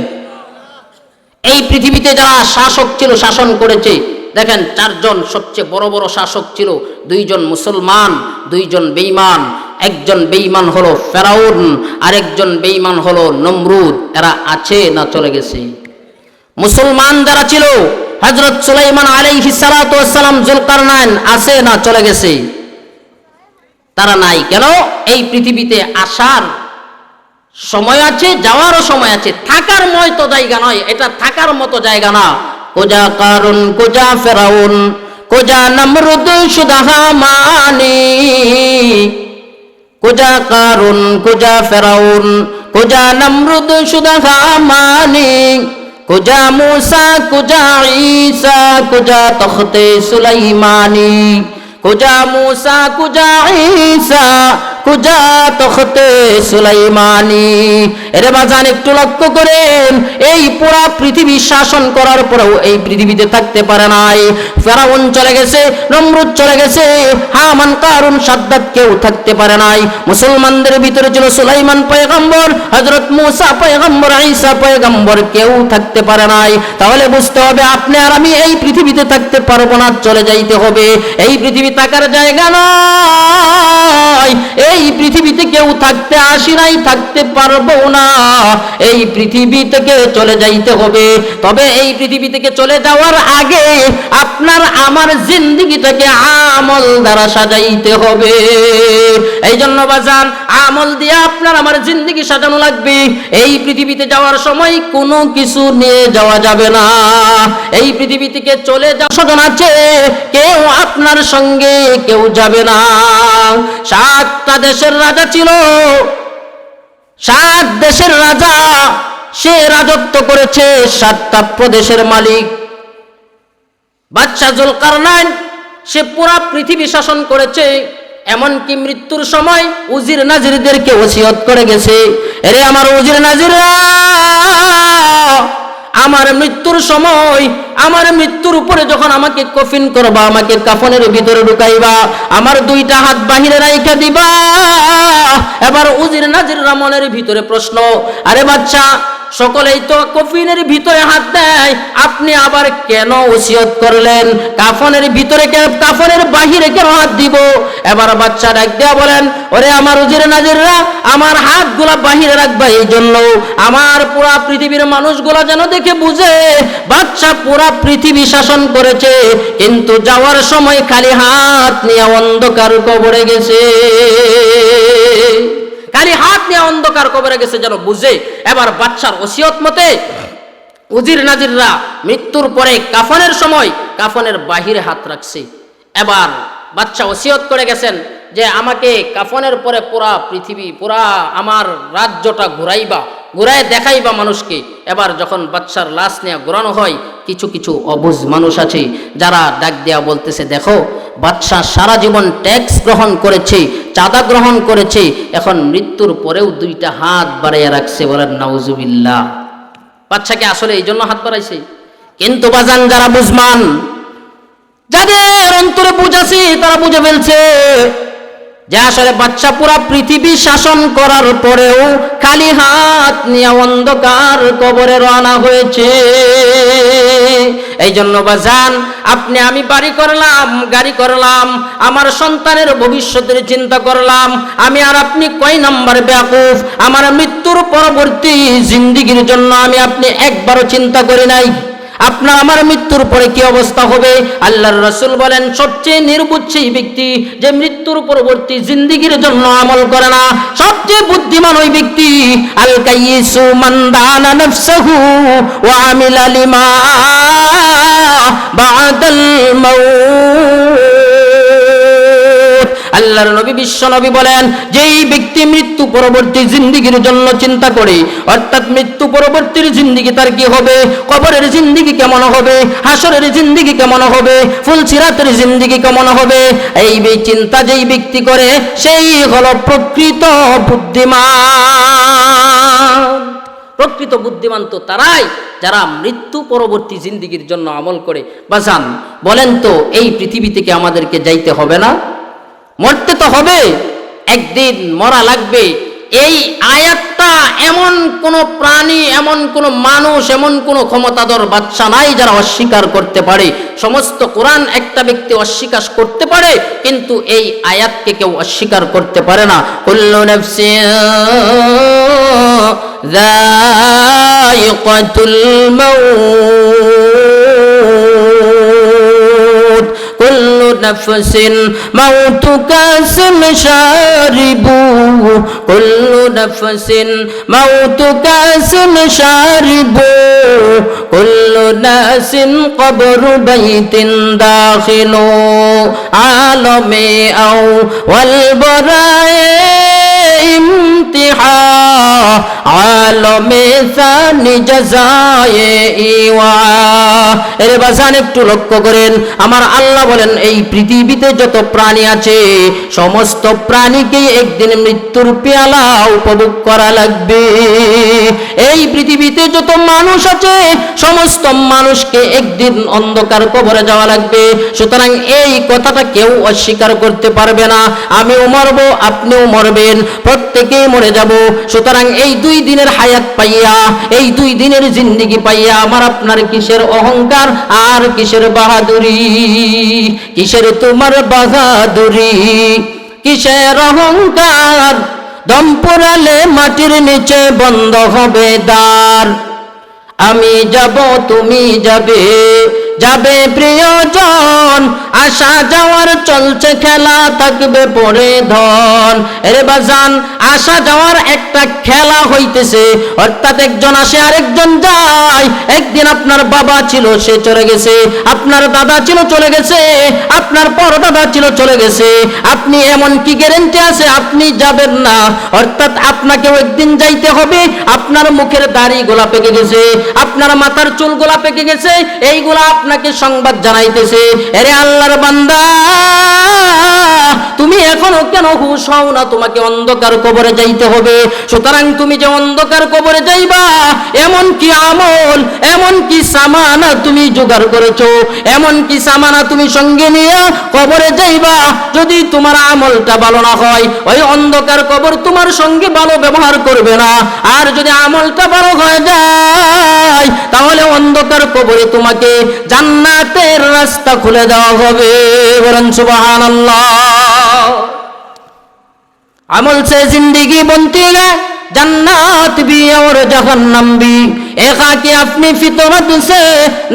এই পৃথিবীতে যারা শাসক ছিল, শাসন করেছে, দেখেন চারজন সবচেয়ে বড় বড় শাসক ছিল। দুইজন মুসলমান, দুইজন বেঈমান। একজন বেঈমান হলো ফেরাউন, আরেকজন বেঈমান হলো নমরুদ। এরা আছে না চলে গেছে? মুসলমান যারা ছিল, হযরত সুলাইমান আলাইহিস সালাতু ওয়াস সালাম, জুলকারনাইন, আছে না চলে গেছে? তারা নাই। কেন? এই পৃথিবীতে আসার সময় আছে, যাওয়ারও সময় আছে। থাকার মতো জায়গা নয়, এটা থাকার মতো জায়গা না। কোজা কারুন, কোজা ফেরাউন, কোজা নমরুদ, শুধা হামানি। কোজা কারুন, কোজা ফেরাউন, কোজা নমরুদ, শুধা হামানি। কোজা মুসা, কোজা ঈসা, কোজা তখতে সুলাইমানি। কোজা মুসা, কোজা ঈসা, কোজা তখতে সুলাইমানি। এরে বাজান, একটু লক্ষ্য করেন, এই পুরা পৃথিবী শাসন করার পরেও এই পৃথিবীতে থাকতে পারে নাই। ফেরাউন চলে গেছে, নমরুদ চলে গেছে, হামান, কারুন, সাদ্দাত, কেউ থাকতে পারে নাই। মুসলমানদের ভিতরে ছিল সুলাইমান পয়গম্বর, হযরত মুসা পয়গম্বর, ঈসা পয়গম্বর, কেউ থাকতে পারে নাই। তাহলে বুঝতে হবে আপনি আর আমি এই পৃথিবীতে থাকতে পারবো না, চলে যাইতে হবে। এই পৃথিবী থাকার জায়গা নয়। এই পৃথিবীতে কেউ থাকতে আসি নাই, থাকতে পারবো না। এই পৃথিবী থেকে চলে যাইতে হবে। তবে এই পৃথিবী থেকে চলে যাওয়ার আগে আপনার আমার জিন্দেগিটাকে আমল দ্বারা সাজাইতে হবে। এই জন্য বাজান, আমল দিয়ে আপনার আমার জিন্দেগি সাজানো লাগবে। এই পৃথিবীতে যাওয়ার সময় কোনো কিছু নিয়ে যাওয়া যাবে না। এই পৃথিবী থেকে চলে যাওয়ার স্বজন আছে, কেউ আপনার সঙ্গে কেউ যাবে না। 7টা দেশের রাজা ছিল, 7 দেশের রাজা, সে রাজত্ব করেছে। 7টা প্রদেশের মালিক বাদশা জুলকারনাইন, সে পুরা পৃথিবী শাসন করেছে। এমনকি মৃত্যুর সময় উজির নাজিরদেরকে ওসিয়ত করে গেছে, এরে আমার উজির নাজিররা, আমার মৃত্যুর সময়, আমার মৃত্যুর উপরে যখন আমাকে কফিন করবা, আমাকে কাফনের ভিতরে ঢুকাইবা, আমার 2টা হাত বাহিরে রাইখা দিবা। এবার উজির নাজিররা মনের ভিতরে প্রশ্ন, আরে বাচ্চা, সকলেই তো কফিনের ভিতরে হাত দেয়, আপনি আবার কেন ওসিয়ত করলেন? কাফনের ভিতরে কেন, কাফনের বাহিরে কেন হাত দিব? এবার বাচ্চা ডাক দেয়া বলেন, ওরে আমার উজির নাজিররা, আমার হাতগুলা বাহিরে রাখবা এই জন্য আমার পুরা পৃথিবীর মানুষগুলা যেন দেখে বুঝে বাচ্চা পুরা পৃথিবী শাসন করেছে, কিন্তু যাওয়ার সময় খালি হাত নিয়ে অন্ধকার কবরে গেছে। খালি হাত নিয়ে অন্ধকার কবরে গেছে যেন বুঝে। এবার বাচ্চার ওসিয়ত মতে উজির নাজিররা মৃত্যুর পরে কাফনের সময় কাফনের বাহিরে হাত রাখছে। এবার বাচ্চা ওসিয়ত করে গেছেন যে আমাকে কাফনের পরে পুরা পৃথিবী, পুরা আমার রাজ্যটা ঘুরাইবা, ঘুরায় দেখাইবা মানুষকে। এবার যখন বাচ্চার লাশ নিয়ে ঘোরানো হয়, কিছু কিছু অবুঝ মানুষ আছে যারা ডাক দেয়া বলতেছে, দেখো বাদশা সারা জীবন ট্যাক্স গ্রহণ করেছে, চাঁদা গ্রহণ করেছে, এখন মৃত্যুর পরেও 2টা হাত বাড়াইয়া রাখছে। বলেন নাউজুবিল্লাহ। বাদশাকে আসলে এই জন্য হাত বাড়াইছে। কিন্তু বাজান, যারা বুঝমান, যাদের অন্তরে বুঝ আছে, তারা বুঝে ফেলছে যে আসলে বাদশা পুরা পৃথিবী শাসন করার পরেও খালি হাত নিয়ে অন্ধকার কবরে রওনা হয়েছে। এই জন্য বাজান, আপনি আমি বাড়ি করলাম, গাড়ি করলাম, আমার সন্তানের ভবিষ্যতের চিন্তা করলাম, আমি আর আপনি কয় নাম্বার বেয়াকুফ? আমার মৃত্যুর পরবর্তী জিন্দেগির জন্য আমি আপনি একবারও চিন্তা করি নাই আপনার আমার মৃত্যুর পরে কি অবস্থা হবে। আল্লাহর রাসূল বলেন, সবচেয়ে নির্বুদ্ধ সেই ব্যক্তি যে মৃত্যুর পরবর্তী জিন্দেগির জন্য আমল করে না। সবচেয়ে বুদ্ধিমান ওই ব্যক্তি, আল কাইয়িসু মান দানা নাফসাহু ওয়া আমিলা লিমা বা'দাল মাউত। আল্লাহর নবী বিশ্ব নবী বলেন, যেই ব্যক্তি মৃত্যু পরবর্তী জিন্দেগির জন্য চিন্তা করে, অর্থাৎ মৃত্যু পরবর্তীর জিন্দেগি তার কি হবে, কবরের জিন্দেগি কেমন হবে, হাসরের জিন্দেগি কেমন হবে, ফুলসিরাতের জিন্দেগি কেমন হবে, এই চিন্তা যেই ব্যক্তি করে সেই হলো প্রকৃত বুদ্ধিমান। প্রকৃত বুদ্ধিমান তো তারাই যারা মৃত্যু পরবর্তী জিন্দেগির জন্য আমল করে। বাজান বলেন তো, এই পৃথিবী থেকে আমাদেরকে যাইতে হবে না? মরতে তো হবে, একদিন মরা লাগবে। এই আয়াতটা এমন কোন প্রাণী, এমন কোন মানুষ, এমন কোন ক্ষমতাধর বাদশা নাই যারা অস্বীকার করতে পারে। সমস্ত কোরআন একটা ব্যক্তি অস্বীকার করতে পারে, কিন্তু এই আয়াতকে কেউ অস্বীকার করতে পারে না। কুল্লু নাফসিন যায়িকাতুল মাউত, কুল্লু নাফসিন মাউতুকা শারিবু, কুল্লু নাফসিন মাউতুকা শারিবু, কুল্লু নাসিন কবরু বাইতিন দাখিলু, আলমে আও ওয়াল বরায়ে ইমতিহা, আলমে সানি জাযায়ে ইওয়া। এর বাজান একটু লক্ষ্য করেন, আমার আল্লাহ বলেন এই পৃথিবীতে যত প্রাণী আছে সমস্ত প্রাণীকে একদিন মৃত্যুর পেয়ালা উপভোগ করা লাগবে। এই পৃথিবীতে যত মানুষ আছে সমস্ত মানুষকে একদিন অন্ধকার কবরে যাওয়া লাগবে। সুতরাং এই কথাটা কেউ অস্বীকার করতে পারবে না। আমিও মরব, আপনিও মরবেন, প্রত্যেকেই মরে যাব। সুতরাং এই 2 দিনের হায়াত পাইয়া, এই 2 দিনের জিন্দেগি পাইয়া আমার আপনার কিসের অহংকার আর কিসের বাহাদুরি? কিসের তোমার বাহাদুরি, কিসের অহংকার? দম পোড়ালে মাটির নিচে বন্ধ হবে দ্বার। আমি যাব, তুমি যাবে, যাবে প্রিয়জন, আসা যাওয়ার চলছে খেলা, থাকবে পরে ধন। এরে বাজান, আসা যাওয়ার একটা খেলা হইতেছে, অর্থাৎ একজন আসে আরেকজন যায়। একদিন আপনার বাবা ছিল, সে চলে গেছে, আপনার দাদা ছিল, চলে গেছে, আপনার পরদাদা ছিল, চলে গেছে। আপনি এমন কি গ্যারান্টি আছে আপনি যাবেন না? অর্থাৎ আপনাকেও একদিন যাইতে হবে। আপনার মুখের দাড়ি গোলা পেকে গেছে, আপনার মাথার চুল গোলা পেকে গেছে, এইগুলা আপনাকে সংবাদ জানাইতেছে। আরে আল্লাহর বান্দা, তুমি এখনো কেন হুঁশ হও না? তোমাকে অন্ধকার কবরে যাইতে হবে। সুতরাং তুমি যে অন্ধকার কবরে যাইবা, এমন কি আমল, এমন কি সামানা তুমি জোগাড় করেছো, এমন কি সামানা তুমি সঙ্গে নিয়ে কবরে যাইবা? যদি তোমার আমলটা ভালো না হয়, ওই অন্ধকার কবর তোমার সঙ্গে ভালো ব্যবহার করবে না। আর যদি আমলটা ভালো হয়ে যায়, তাহলে অন্ধকার কবরে তোমাকে জান্নাতের রাস্তা খুলে দেওয়া হবে। বলেন সুবহানাল্লাহ। अमल से जिंदगी बनती है, जन्नत भी और जहन्नम भी, एक आके अपनी फितरत से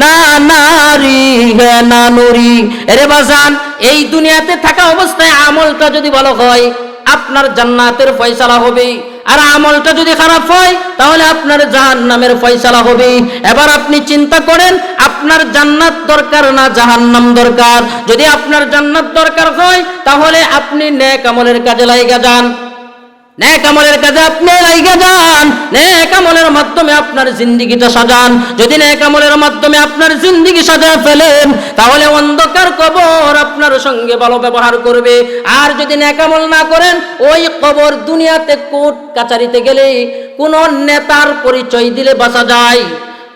ना नारी है ना नूरी। এরে বাজান, এই দুনিয়াতে থাকা অবস্থায় আমলটা যদি ভালো হয় আপনার জান্নাতের ফয়সালা হবে, আর আমলটা যদি খারাপ হয় তাহলে আপনার জাহান্নামের ফয়সালা হবে। এবার আপনি চিন্তা করেন, আপনার জান্নাত দরকার না জাহান্নাম দরকার? যদি আপনার জান্নাত দরকার হয় তাহলে আপনি নেক আমলের কাজে লাইগা যান, নেক আমলের কাজে আপনি লাইগা যান, নেক আমলের মাধ্যমে আপনার জিন্দেগিটা সাজান। যদি নেক আমলের মাধ্যমে আপনার জিন্দেগি সাজায় ফেলেন তাহলে অন্ধকার কবর আপনার সঙ্গে ভালো ব্যবহার করবে। আর যদি নেক আমল না করেন, ওই কবর দুনিয়াতে কোর্ট কাচারিতে গেলে কোন নেতার পরিচয় দিলে বাঁচা যায়,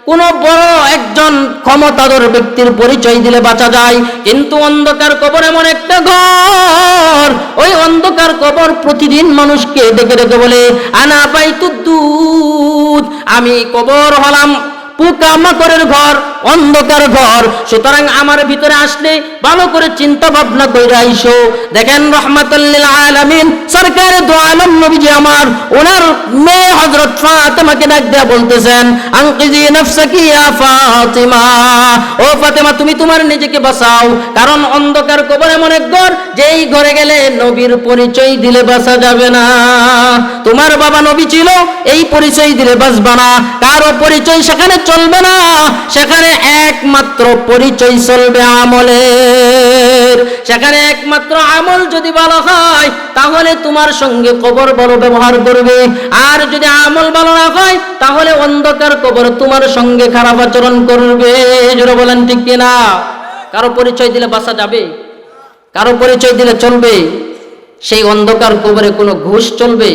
কোন বড় একজন ক্ষমতাধর ব্যক্তির পরিচয় দিলে বাঁচা যায়, কিন্তু অন্ধকার কবর এমন একটা ঘর, ওই অন্ধকার কবর প্রতিদিন মানুষকে ডেকে ডেকে বলে, আনা বাইতুদ্দুদ, আমি কবর হলাম পোকামাকড়ের ঘর, অন্ধকার ঘর। সুতরাং আমার ভিতরে আসলে ভালো করে চিন্তা ভাবনা কইরা আইসো। দেখেন রহমাতুল লিল আলামিন সরকারে দো আলম নবীজি আমার, ওনার মেয়ে হযরত ফাতেমাকে ডাক দেয়া বলতেছেন, আনকিজি নাফসাকি ইয়া ফাতিমা, ও ফাতেমা তুমি তোমার নিজেকে বাঁচাও, কারণ অন্ধকার কবর এমন এক ঘর, যেই ঘরে গেলে নবীর পরিচয় দিলে বাঁচা যাবে না। তোমার বাবা নবী ছিল, এই পরিচয় দিলে বাঁচবা না, কারো পরিচয় সেখানে চলবে না। সেখানে একমাত্র পরিচয় চলবে আমলের। সেখানে একমাত্র আমল যদি ভালো হয় তাহলে তোমার সঙ্গে কবর ভালো ব্যবহার করবে, আর যদি আমল ভালো না হয় তাহলে অন্ধকার কবর তোমার সঙ্গে খারাপ আচরণ করবে। জোরে বলেন ঠিক কিনা? কারো পরিচয় দিলে বাঁচা যাবে? কারো পরিচয় দিলে চলবে? সেই অন্ধকার কবরে কোনো ঘুষ চলবে?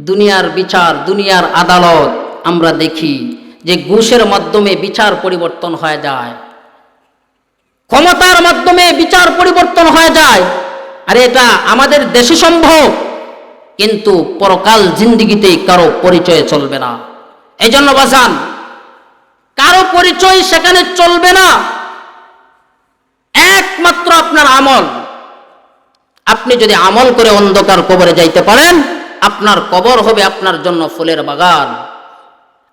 দুনিয়ার বিচার, দুনিয়ার আদালত আমরা দেখি যে ঘুষের মাধ্যমে বিচার পরিবর্তন হয়ে যায়, ক্ষমতার মাধ্যমে বিচার পরিবর্তন হয়ে যায়। আর এটা আমাদের দেশে সম্ভব, কিন্তু পরকাল জিন্দিগিতে কারো পরিচয় চলবে না। এই জন্য বাজান, কারো পরিচয় সেখানে চলবে না, একমাত্র আপনার আমল। আপনি যদি আমল করে অন্ধকার কবরে যাইতে পারেন, আপনার কবর হবে আপনার জন্য ফুলের বাগান।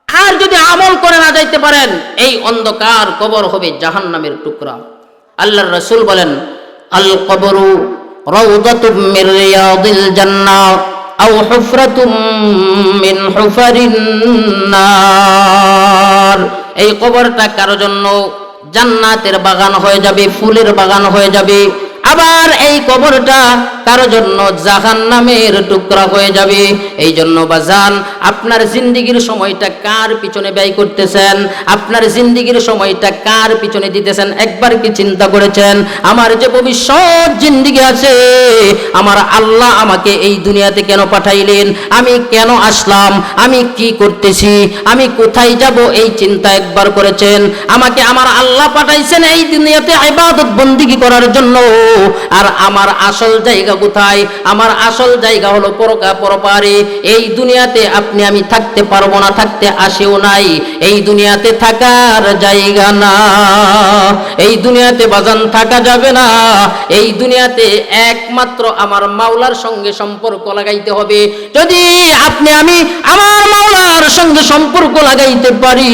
আর যদি আমল করে না যাইতে পারেন, এই অন্ধকার কবর হবে জাহান্নামের টুকরা। আল্লাহর রাসূল বলেন, আল কবরু রাউদাতুম মির রিয়াদিল জান্নাহ আও হুফরাতুম মিন হুফারিন নার। এই কবরটা কারো জন্য জান্নাতের বাগান হয়ে যাবে, ফুলের বাগান হয়ে যাবে। আবার এই কবরটা কারো জন্য জাহান্নামের টুকরা হয়ে যাবে। এই জন্য বাজান, আপনার জিন্দিগির সময়টা কার পিছনে ব্যয় করতেছেন? আপনার জিন্দিগির সময়টা কার পিছনে দিতেছেন? একবার কি চিন্তা করেছেন? আমার যে ভবিষ্যৎ জিন্দিগি আছে, আমার আল্লাহ আমাকে এই দুনিয়াতে কেন পাঠাইলেন? আমি কেন আসলাম? আমি কি করতেছি? আমি কোথায় যাব? এই চিন্তা একবার করেছেন? আমাকে আমার আল্লাহ পাঠাইছেন এই দুনিয়াতে ইবাদত বন্দেগী করার জন্য। আর আমার আসল জায়গা কোথায়? আমার আসল জায়গা হলো পরপারে। এই দুনিয়াতে আপনি আমি থাকতে পারবো না, থাকতে আসেও নাই। এই দুনিয়াতে থাকার জায়গা না, এই দুনিয়াতে বাজান থাকা যাবে না। এই দুনিয়াতে একমাত্র আমার মাওলার সঙ্গে সম্পর্ক লাগাইতে হবে। যদি আপনি আমি আমার মাওলার সঙ্গে সম্পর্ক লাগাইতে পারি,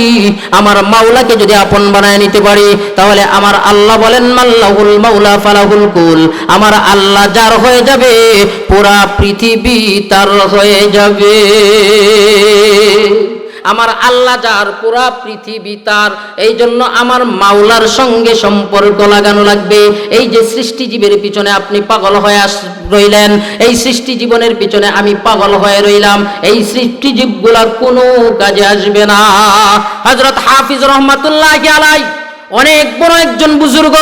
আমার মাওলাকে যদি আপন বানায় নিতে পারি, তাহলে আমার আল্লাহ বলেন, মাল্লাহুল মাওলা ফালাহুল কুল। আমার আল্লাহ যার হয়ে যাবে, পুরা পৃথিবী তার হয়ে যাবে। আমার আল্লাহ যার, পুরা পৃথিবী তার। এই জন্য আমার মাওলার সঙ্গে সম্পর্ক লাগানো লাগবে। এই যে সৃষ্টি জীবের পিছনে আপনি পাগল হয়ে রইলেন, এই সৃষ্টি জীবনের পিছনে আমি পাগল হয়ে রইলাম, এই সৃষ্টি জীবগুলা কোনো কাজে আসবে না। হযরত হাফিজ রহমাতুল্লাহি আলাইহি অনেক বড় একজন বুজুর্গ,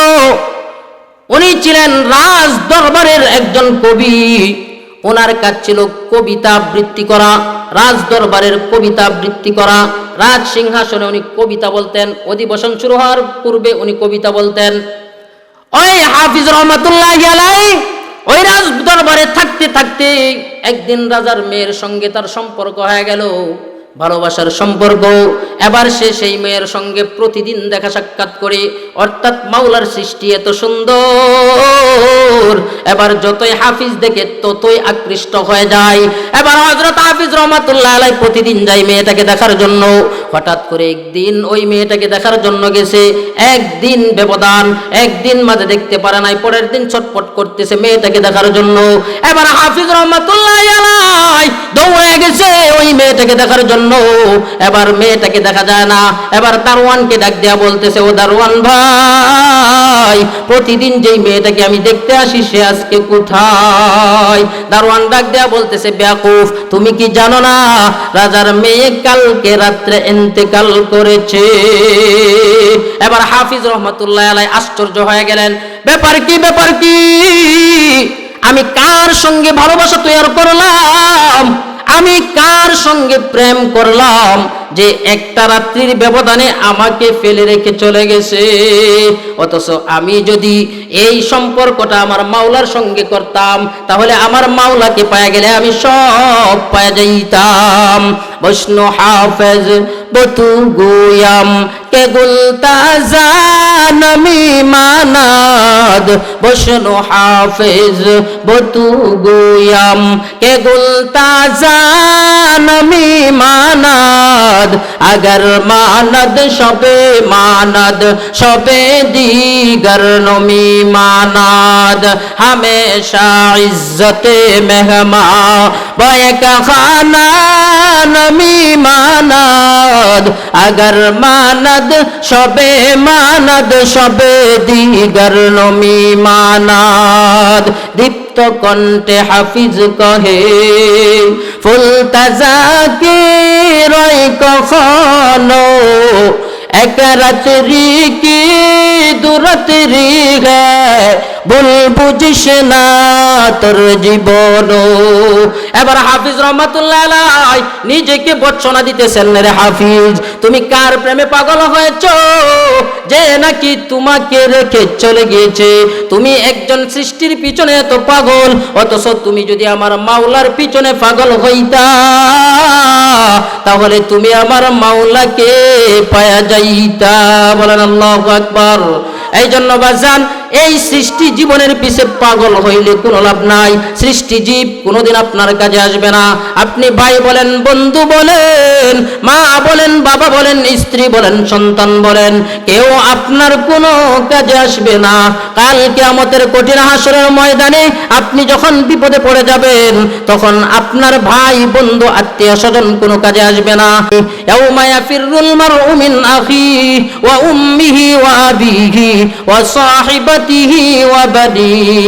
উনি ছিলেন রাজ দরবারের একজন কবি। ওনার কাজ ছিল কবিতা আবৃত্তি করা, রাজ দরবারের কবিতা আবৃত্তি করা। রাজ সিংহাসনে উনি কবিতা বলতেন, অধিবেশন শুরু হওয়ার পূর্বে উনি কবিতা বলতেন। ওই হাফিজ রহমাতুল্লাহি আলাইহি ওই রাজ দরবারে থাকতে থাকতে একদিন রাজার মেয়ের সঙ্গে তার সম্পর্ক হয়ে গেল, ভালোবাসার সম্পর্ক। এবার সে সেই মেয়ের সঙ্গে প্রতিদিন দেখা সাক্ষাৎ করে, অর্থাৎ মাওলার সৃষ্টি এত সুন্দর। এবার যতই হাফিজ দেখে ততই আকৃষ্ট হয়ে যায়। এবার হযরত হাফিজ রহমাতুল্লাহ আলাইহি প্রতিদিন যায় মেয়েটাকে দেখার জন্য। হঠাৎ করে একদিন ওই মেয়েটাকে দেখার জন্য গেছে, একদিন ব্যবধান, একদিন মাঝে দেখতে পারে নাই, পরের দিন ছটফট করতেছে মেয়েটাকে দেখার জন্য। এবার হাফিজ রহমাতুল্লাহ আলাইহি দৌড়ে গেছে ওই মেয়েটাকে দেখার জন্য। এবার মেয়েটাকে দেখা যায় না। এবার দারওয়ানকে ডাক দেয়া বলতেছে, ও দারওয়ান ভাই, প্রতিদিন যেই মেয়েটাকে আমি দেখতে আসি সে আজকে কোথায়? দারওয়ান ডাক দেয়া বলতেছে, বেয়াকুফ, তুমি কি জানো না রাজার মেয়ে কালকে রাত্রে ইন্তেকাল করেছে? এবার হাফিজ রহমাতুল্লাহ আলাইহি আশ্চর্য হয়ে গেলেন, ব্যাপার কি, ব্যাপার কি? আমি কার সঙ্গে ভালোবাসা তৈরি করলাম, আমি কার সঙ্গে প্রেম করলাম যে একটা রাত্রির ব্যবধানে আমাকে ফেলে রেখে চলে গেছে? অথচ আমি যদি এই সম্পর্কটা আমার মাওলার সঙ্গে করতাম, তাহলে আমার মাওলাকে পায়া গেলে আমি সব পায়া যাইতাম। বৈষ্ণু হাফেজ বতু গুয়াম কে গুলতা জানমি মানাদ। বৈষ্ণু হাফেজ বতু গুয়াম কে গুলতা জানমি মানাদ। अगर मानद शबे मानद शबे दीगर नमी मानद। हमेशा इज्जते मेहमा बायका खाना नमी मानद। अगर मानद शबे मानद शबे दीगर नमी मानद दीप्त कण्ठे हाफिज कहे ফুল তাজা কি রয় কখনো এক রাত্রি কি দুরাত্রি হে ভুল বুঝিস না তোর জীবন। এবার হাফিজ রহমাতুল্লাহ আলাইহি নিজেকে বর্ণনা দিতেছেন, রে হাফিজ তুমি কার প্রেমে পাগল হয়েছো যে নাকি তোমাকে রেখে চলে গিয়েছে? তুমি একজন সৃষ্টির পিছনে এত পাগল, অথচ তুমি যদি আমার মাওলার পিছনে পাগল হইতা তাহলে তুমি আমার মাওলাকে পায়া যাইতা। বলেন আল্লাহু আকবার। এই জন্য বাজান এই সৃষ্টি জীবনের পিছে পাগল হইলে কোনো লাভ নাই। সৃষ্টি জীব কোনোদিন আপনার কাজে আসবে না। আপনি ভাই বলেন, বন্ধু বলেন, মা বলেন, বাবা বলেন, স্ত্রী বলেন, সন্তান বলেন, কেউ আপনার কোনো কাজে আসবে না। কাল কিয়ামতের কঠিন হাসরের ময়দানে আপনি যখন বিপদে পড়ে যাবেন তখন আপনার ভাই বন্ধু আত্মীয় স্বজন কোনো কাজে আসবে না। ইয়াউমা ইয়াফিরুল মারউ মিন আখিহি ওয়া উম্মিহি ওয়া আবিহি ওয়া সাহিবাতিহি ওয়া বানিহি।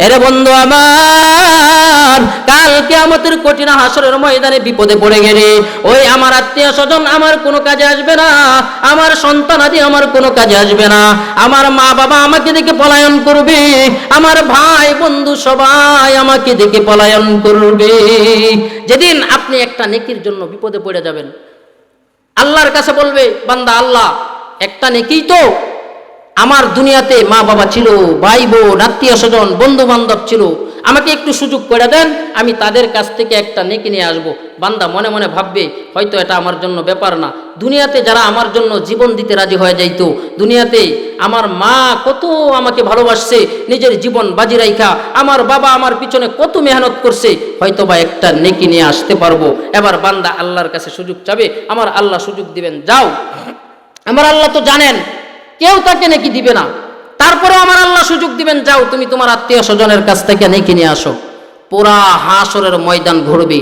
এরে বন্ধু আমার, কাল কিয়ামতের কঠিন হাসরের ময়দানে বিপদে পড়ে গেলে ওই আমার আত্মীয় স্বজন আমার কোনো কাজে আসবে না, আমার সন্তান আদি আমার কোনো কাজে আসবে না, আমার মা বাবা আমাকে দেখে পলায়ন করবে, আমার ভাই বন্ধু সবাই আমাকে দেখে পলায়ন করবে। যেদিন আপনি একটা নেকির জন্য বিপদে পড়ে যাবেন, আল্লাহর কাছে বলবে বান্দা, আল্লাহ একটা নেকি তো আমার দুনিয়াতে মা বাবা ছিল, ভাই বোন আত্মীয় স্বজন বন্ধু বান্ধব ছিল, আমাকে একটু সুযোগ করে দেন, আমি তাদের কাছ থেকে একটা নেকি নিয়ে আসবো। বান্দা মনে মনে ভাববে হয়তো এটা আমার জন্য ব্যাপার না। দুনিয়াতে যারা আমার জন্য জীবন দিতে রাজি হয়ে যাইতো, দুনিয়াতে আমার মা কত আমাকে ভালোবাসছে, নিজের জীবন বাজি রাইখা আমার বাবা আমার পিছনে কত মেহনত করছে, হয়তো বা একটা নেকি নিয়ে আসতে পারবো। এবার বান্দা আল্লাহর কাছে সুযোগ চাবে, আমার আল্লাহ সুযোগ দিবেন, যাও। আমার আল্লাহ তো জানেন কেউ তাকে নেকি দিবে না, তারপরে আমার আল্লাহ সুযোগ দিবেন, যাও তুমি তোমার আত্মীয় স্বজনের কাছ থেকে নেকি নিয়ে আসো। পুরা হাসরের ময়দান ঘুরবে,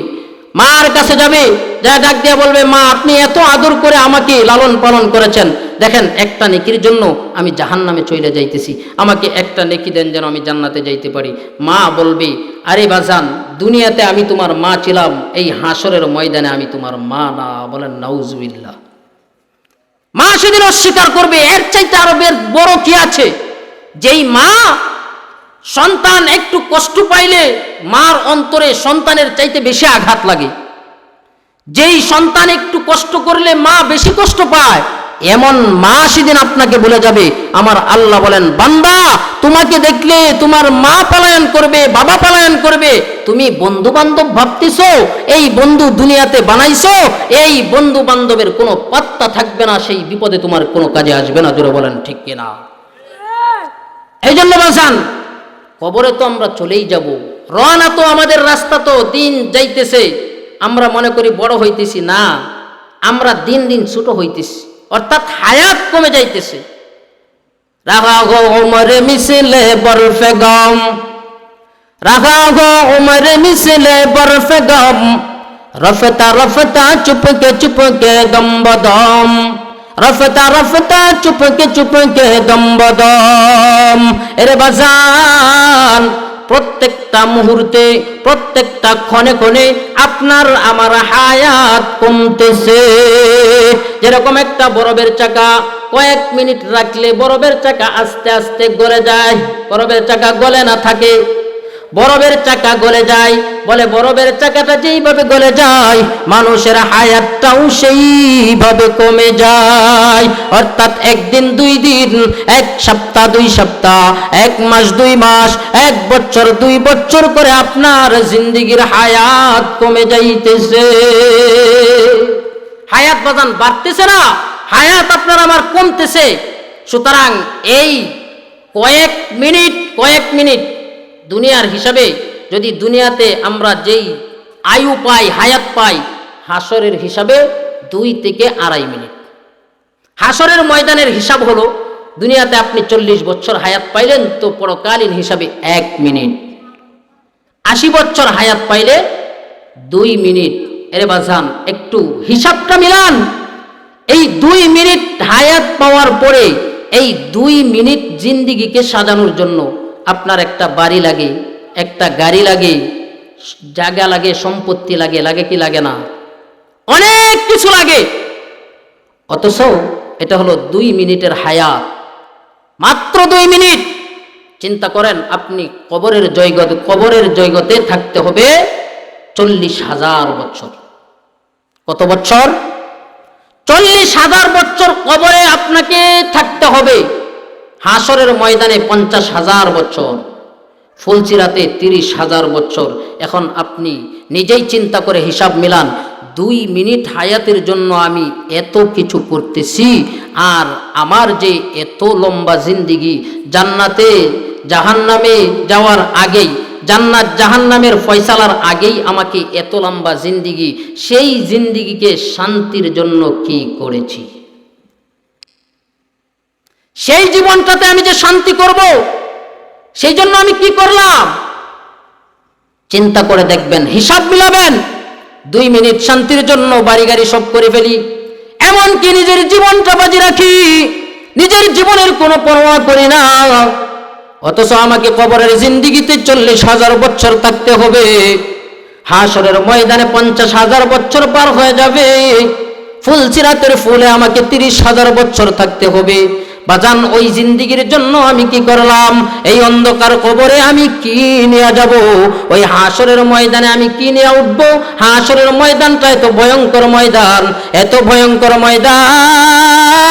মার কাছে যাবে, যা ডাক দিয়া বলবে, মা আপনি এত আদর করে আমাকে লালন পালন করেছেন, দেখেন একটা নেকির জন্য আমি জাহান্নামে চলে যাইতেছি, আমাকে একটা নেকি দেন যেন আমি জান্নাতে যাইতে পারি। মা বলবে, আরে বাজান দুনিয়াতে আমি তোমার মা ছিলাম, এই হাসরের ময়দানে আমি তোমার মা না। বলেন নাউজুবিল্লাহ। মা সেদিন অস্বীকার করবে, এর চাইতে আরো বড় কি আছে? যেই মা সন্তান একটু কষ্ট পাইলে মার অন্তরে সন্তানের চাইতে বেশি আঘাত লাগে, যেই সন্তান একটু কষ্ট করলে মা বেশি কষ্ট পায়, এমন মা সেদিন আপনাকে বলে যাবে। আমার আল্লাহ বলেন, বান্দা তোমাকে দেখলে তোমার মা পলায়ন করবে, বাবা পলায়ন করবে, তুমি বন্ধু বান্ধব ভাবতেছো, এই বন্ধু দুনিয়াতে বানাইছো, এই বন্ধু বান্ধবের কোনো পাত্তা থাকবে না, সেই বিপদে তোমার কোনো কাজে আসবে না। জোরে বলেন ঠিক কিনা? এই জন্য বাজান কবরে তো আমরা চলেই যাব, রওনা তো আমাদের রাস্তা, তো দিন যাইতেছে, আমরা মনে করি বড় হইতেছি, না আমরা দিন দিন ছোট হইতেছি, অর্থাৎ হায়াত কমে যাইতেছে। রাখা গো উমরে মিছিলে বরফে গম, রাখা গো উমরে মিছিলে বরফে গম, রফতা রফতা চুপকে চুপকে দম বদম, রফতা রফতা চুপকে চুপকে দম বদম। এরে বাজান প্রত্যেকটা মুহূর্তে প্রত্যেকটা ক্ষণে ক্ষণে আপনার আমার হায়াত কমতেছে। যেরকম একটা বরফের চাকা কয়েক মিনিট রাখলে বরফের চাকা আস্তে আস্তে গলে যায়, বরফের চাকা গলে না থাকে, বরফের চাকা গলে যায়। বলে বরফের চাকাটা যেইভাবে গলে যায় মানুষের হায়াতটাও সেইভাবে কমে যায়। অর্থাৎ একদিন দুই দিন, এক সপ্তাহ দুই সপ্তাহ, এক মাস দুই মাস, এক বছর দুই বছর করে আপনার জিন্দেগির হায়াত কমে যাইতেছে। হায়াত বাজান বাড়তেছে না, হায়াত আপনার আমার কমতেছে। সুতরাং এই কয়েক মিনিট দুনিয়ার হিসাবে যদি দুনিয়াতে আমরা যেই আয়ু পাই, হায়াত পাই, হাসরের হিসাবে 2 থেকে 2.5 মিনিট। হাসরের ময়দানের হিসাব হলো দুনিয়াতে আপনি 40 বছর হায়াত পাইলেন, তো পরকালীন হিসাবে 1 মিনিট। 80 বছর হায়াত পাইলে 2 মিনিট। এরে বাজান একটু হিসাবটা মিলান, এই 2 মিনিট হায়াত পাওয়ার পরে এই 2 মিনিট জিন্দিগিকে সাজানোর জন্য আপনার একটা বাড়ি লাগে, একটা গাড়ি লাগে, জায়গা লাগে, সম্পত্তি লাগে, লাগে কি লাগে না? অনেক কিছু লাগে। অথচ এটা হলো 2 মিনিটের হায়াত, মাত্র 2 মিনিট। চিন্তা করেন, আপনি কবরের জগতে থাকতে হবে 40,000 বছর। কত বছর? 40,000 বছর কবরে আপনাকে থাকতে হবে। হাসরের ময়দানে 50,000 বছর, ফুলচিরাতে 30,000 বছর। এখন আপনি নিজেই চিন্তা করে হিসাব মিলান, 2 মিনিট হায়াতের জন্য আমি এত কিছু করতেছি, আর আমার যে এত লম্বা জিন্দিগি, জান্নাতে জাহান্নামে যাওয়ার আগেই, জান্নাত জাহান্নামের ফয়সালার আগেই আমাকে এত লম্বা জিন্দিগি, সেই জিন্দিগিকে শান্তির জন্য কি করেছি? সেই জীবনটাতে আমি যে শান্তি করব, সেই জন্য আমি কি করলাম? চিন্তা করে দেখবেন, হিসাব মিলাবেন। 2 মিনিট শান্তির জন্য বাড়ি গাড়ি সব করে ফেলি, এমনকি নিজের জীবনটা বাজি রাখি, নিজের জীবনের কোনো পরোয়া করি না। অথচ আমাকে কবরের জিন্দিগিতে 40,000 বছর থাকতে হবে, হাসরের ময়দানে 50,000 বছর পার হয়ে যাবে, ফুলসিরাতের ফুলে আমাকে 30,000 বছর থাকতে হবে। বাজান, ওই জিন্দিগির জন্য আমি কি করলাম? এই অন্ধকার কবরে আমি কি নিয়ে যাব? ওই হাসরের ময়দানে আমি কি নিয়ে উঠব? হাসরের ময়দানটা এত ভয়ঙ্কর ময়দান, এত ভয়ঙ্কর ময়দান,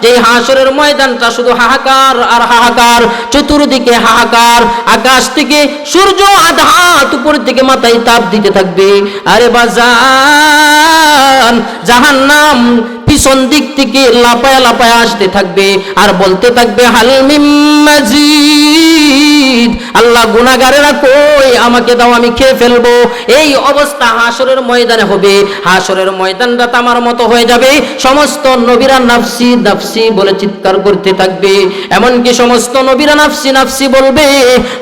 যে হাসরের ময়দানটা শুধু হাহাকার আর হাহাকার, চতুর্দিকে হাহাকার। আকাশ থেকে সূর্য আধা হাত উপর থেকে মাথায় তাপ দিতে থাকবে। আরে বাজান, জাহান্নাম পিছন দিক থেকে লাপায়া লাপায়া আসতে থাকবে আর বলতে থাকবে, হাল মিম মাজিদ, আল্লাহ গুনাহগারেরা কই, আমাকে দাও, আমি খেয়ে ফেলবো। এই অবস্থা হাসরের ময়দানে হবে। হাসরের ময়দানটা তামার মতো হয়ে যাবে। সমস্ত নবীরা নাফসি নাফসি বলে চিৎকার করতে থাকবে। এমনকি সমস্ত নবীরা নাফসি নাফসি বলবে,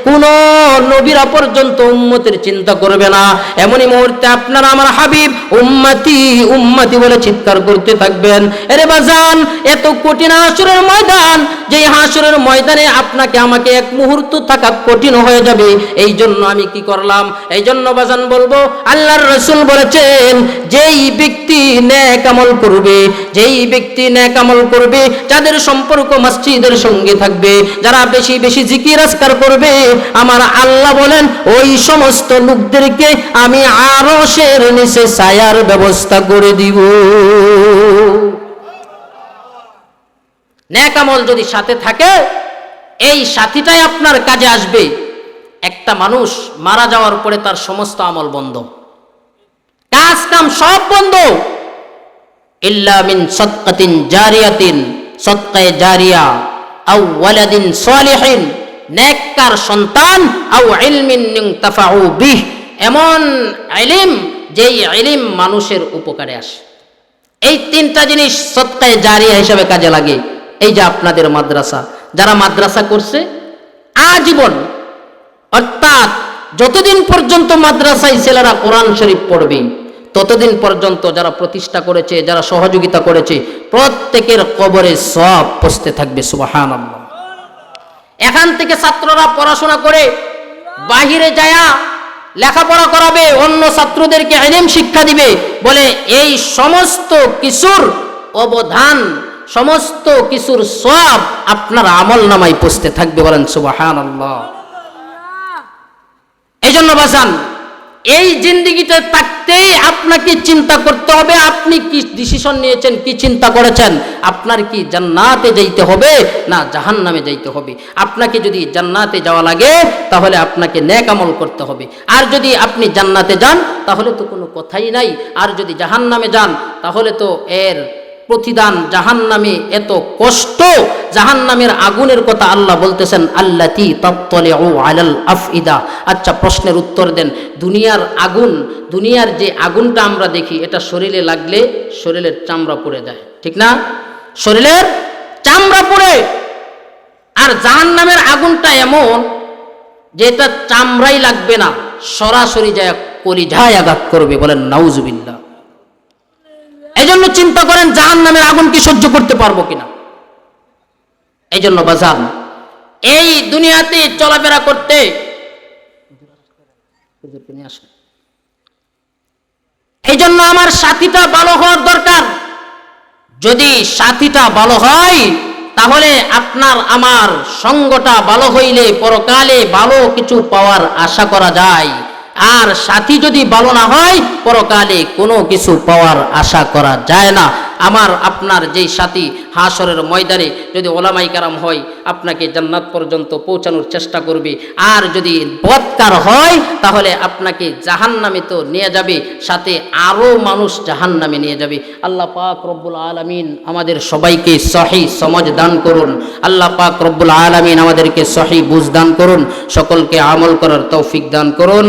কোন নবীরা পর্যন্ত উম্মতের চিন্তা করবে না। এমনই মুহূর্তে আপনারা আমার হাবিব উম্মতি উম্মতি বলে চিৎকার করতে থাকবেন। আরে বাজান, এত কঠিন হাসরের ময়দান, যে হাসরের ময়দানে আপনাকে আমাকে এক মুহূর্ত থাকা কঠিন হয়ে যাবে। এই জন্য আমি কি করলাম? এই জন্য বাজান বলবো, আল্লাহর রাসূল বলেছেন, যেই ব্যক্তি নেক আমল করবে, যেই ব্যক্তি নেক আমল করবে, যাদের সম্পর্ক মসজিদের সঙ্গে থাকবে, যারা বেশি বেশি জিকির আজকার করবে, আমার আল্লাহ বলেন ওই সমস্ত লোকদেরকে আমি আরশের নিচে ছায়ার ব্যবস্থা করে দিব। নেক আমল যদি সাথে থাকে, এই সাথীটাই আপনার কাজে আসবে। একটা মানুষ মারা যাওয়ার পরে তার সমস্ত আমল বন্ধ, কাজ কাম সব বন্ধ, ইল্লা মিন সাদকাতিন জারিয়াতিন, সাদকায়ে জারিয়া, আও ওয়ালাদিন সালিহিন, নেককার সন্তান, আও ইলমিন ইনতাফাউ বিহ, এমন ইলম যেই ইলম মানুষের উপকারে আসে। এই 3টা জিনিস সাদকায়ে জারিয়া হিসেবে কাজে লাগে। এই যে আপনাদের মাদ্রাসা, যারা মাদ্রাসা করছে আজীবন, অর্থাৎ যতদিন পর্যন্ত মাদ্রাসায় ছেলেরা কোরআন শরীফ পড়বে, ততদিন পর্যন্ত যারা প্রতিষ্ঠা করেছে, যারা সহযোগিতা করেছে, প্রত্যেকের কবরে সওয়াব পৌঁছতে থাকবে। সুবহানাল্লাহ। এখান থেকে ছাত্ররা পড়াশোনা করে বাহিরে যায়া লেখাপড়া করাবে, অন্য ছাত্রদেরকে ইলম শিক্ষা দিবে, বলে এই সমস্ত কিছুর অবদান, সমস্ত কিছুর সওয়াব আপনার আমল নামায় পৌঁছতে থাকবে। বলেন সুবহানাল্লাহ। এই জন্য বাজান, এই জিন্দেগিতে থাকতেই আপনাকে চিন্তা করতে হবে, আপনি কি ডিসিশন নিয়েছেন, কি চিন্তা করেছেন, আপনার কি জান্নাতে যাইতে হবে না জাহান্নামে যাইতে হবে। আপনাকে যদি জান্নাতে যাওয়া লাগে, তাহলে আপনাকে নেক আমল করতে হবে। আর যদি আপনি জান্নাতে যান, তাহলে তো কোনো কথাই নাই। আর যদি জাহান্নামে যান, তাহলে তো এর প্রতিদান জাহান্নামে, এত কষ্ট, জাহান্নামের আগুনের কথা আল্লাহ বলতেছেন, আল্লাতী তাত্তালিউ আলাল আফইদা। আচ্ছা, প্রশ্নের উত্তর দেন। দুনিয়ার আগুন, দুনিয়ার যে আগুনটা আমরা দেখি, এটা শরীরে লাগলে শরীরের চামড়া পুড়ে যায়, ঠিক না? শরীরের চামড়া পুড়ে। আর জাহান্নামের আগুনটা এমন যে এটা চামড়াই লাগবে না, সরাসরি যায় কলিজায় আঘাত করবে। বলেন নাউজুবিল্লাহ। জন্য চিন্তা করেন জাহান্নামের আগুন কি সহ্য করতে পারবো কিনা। এই জন্য বাজার এই দুনিয়াতে চলাফেরা করতে এই জন্য আমার সাথীটা ভালো হওয়ার দরকার। যদি সাথীটা ভালো হয় তাহলে আপনার আমার সঙ্গটা ভালো হইলে পরকালে ভালো কিছু পাওয়ার আশা করা যায়। আর সাথী যদি ভালো না হয় পরকালে কোনো কিছু পাওয়ার আশা করা যায় না। আমার আপনার যেই সাথী হাসরের ময়দানে যদি ওলামাই কারাম হয় আপনাকে জান্নাত পর্যন্ত পৌঁছানোর চেষ্টা করবে, আর যদি বদকার হয় তাহলে আপনাকে জাহান্নামে তো নিয়ে যাবে, সাথে আরও মানুষ জাহান্নামে নিয়ে যাবে। আল্লাহ পাক রব্বুল আলামিন আমাদের সবাইকে সহি সমঝ দান করুন। আল্লাহ পাক রব্বুল আলামিন আমাদেরকে সহি বুঝ দান করুন, সকলকে আমল করার তৌফিক দান করুন।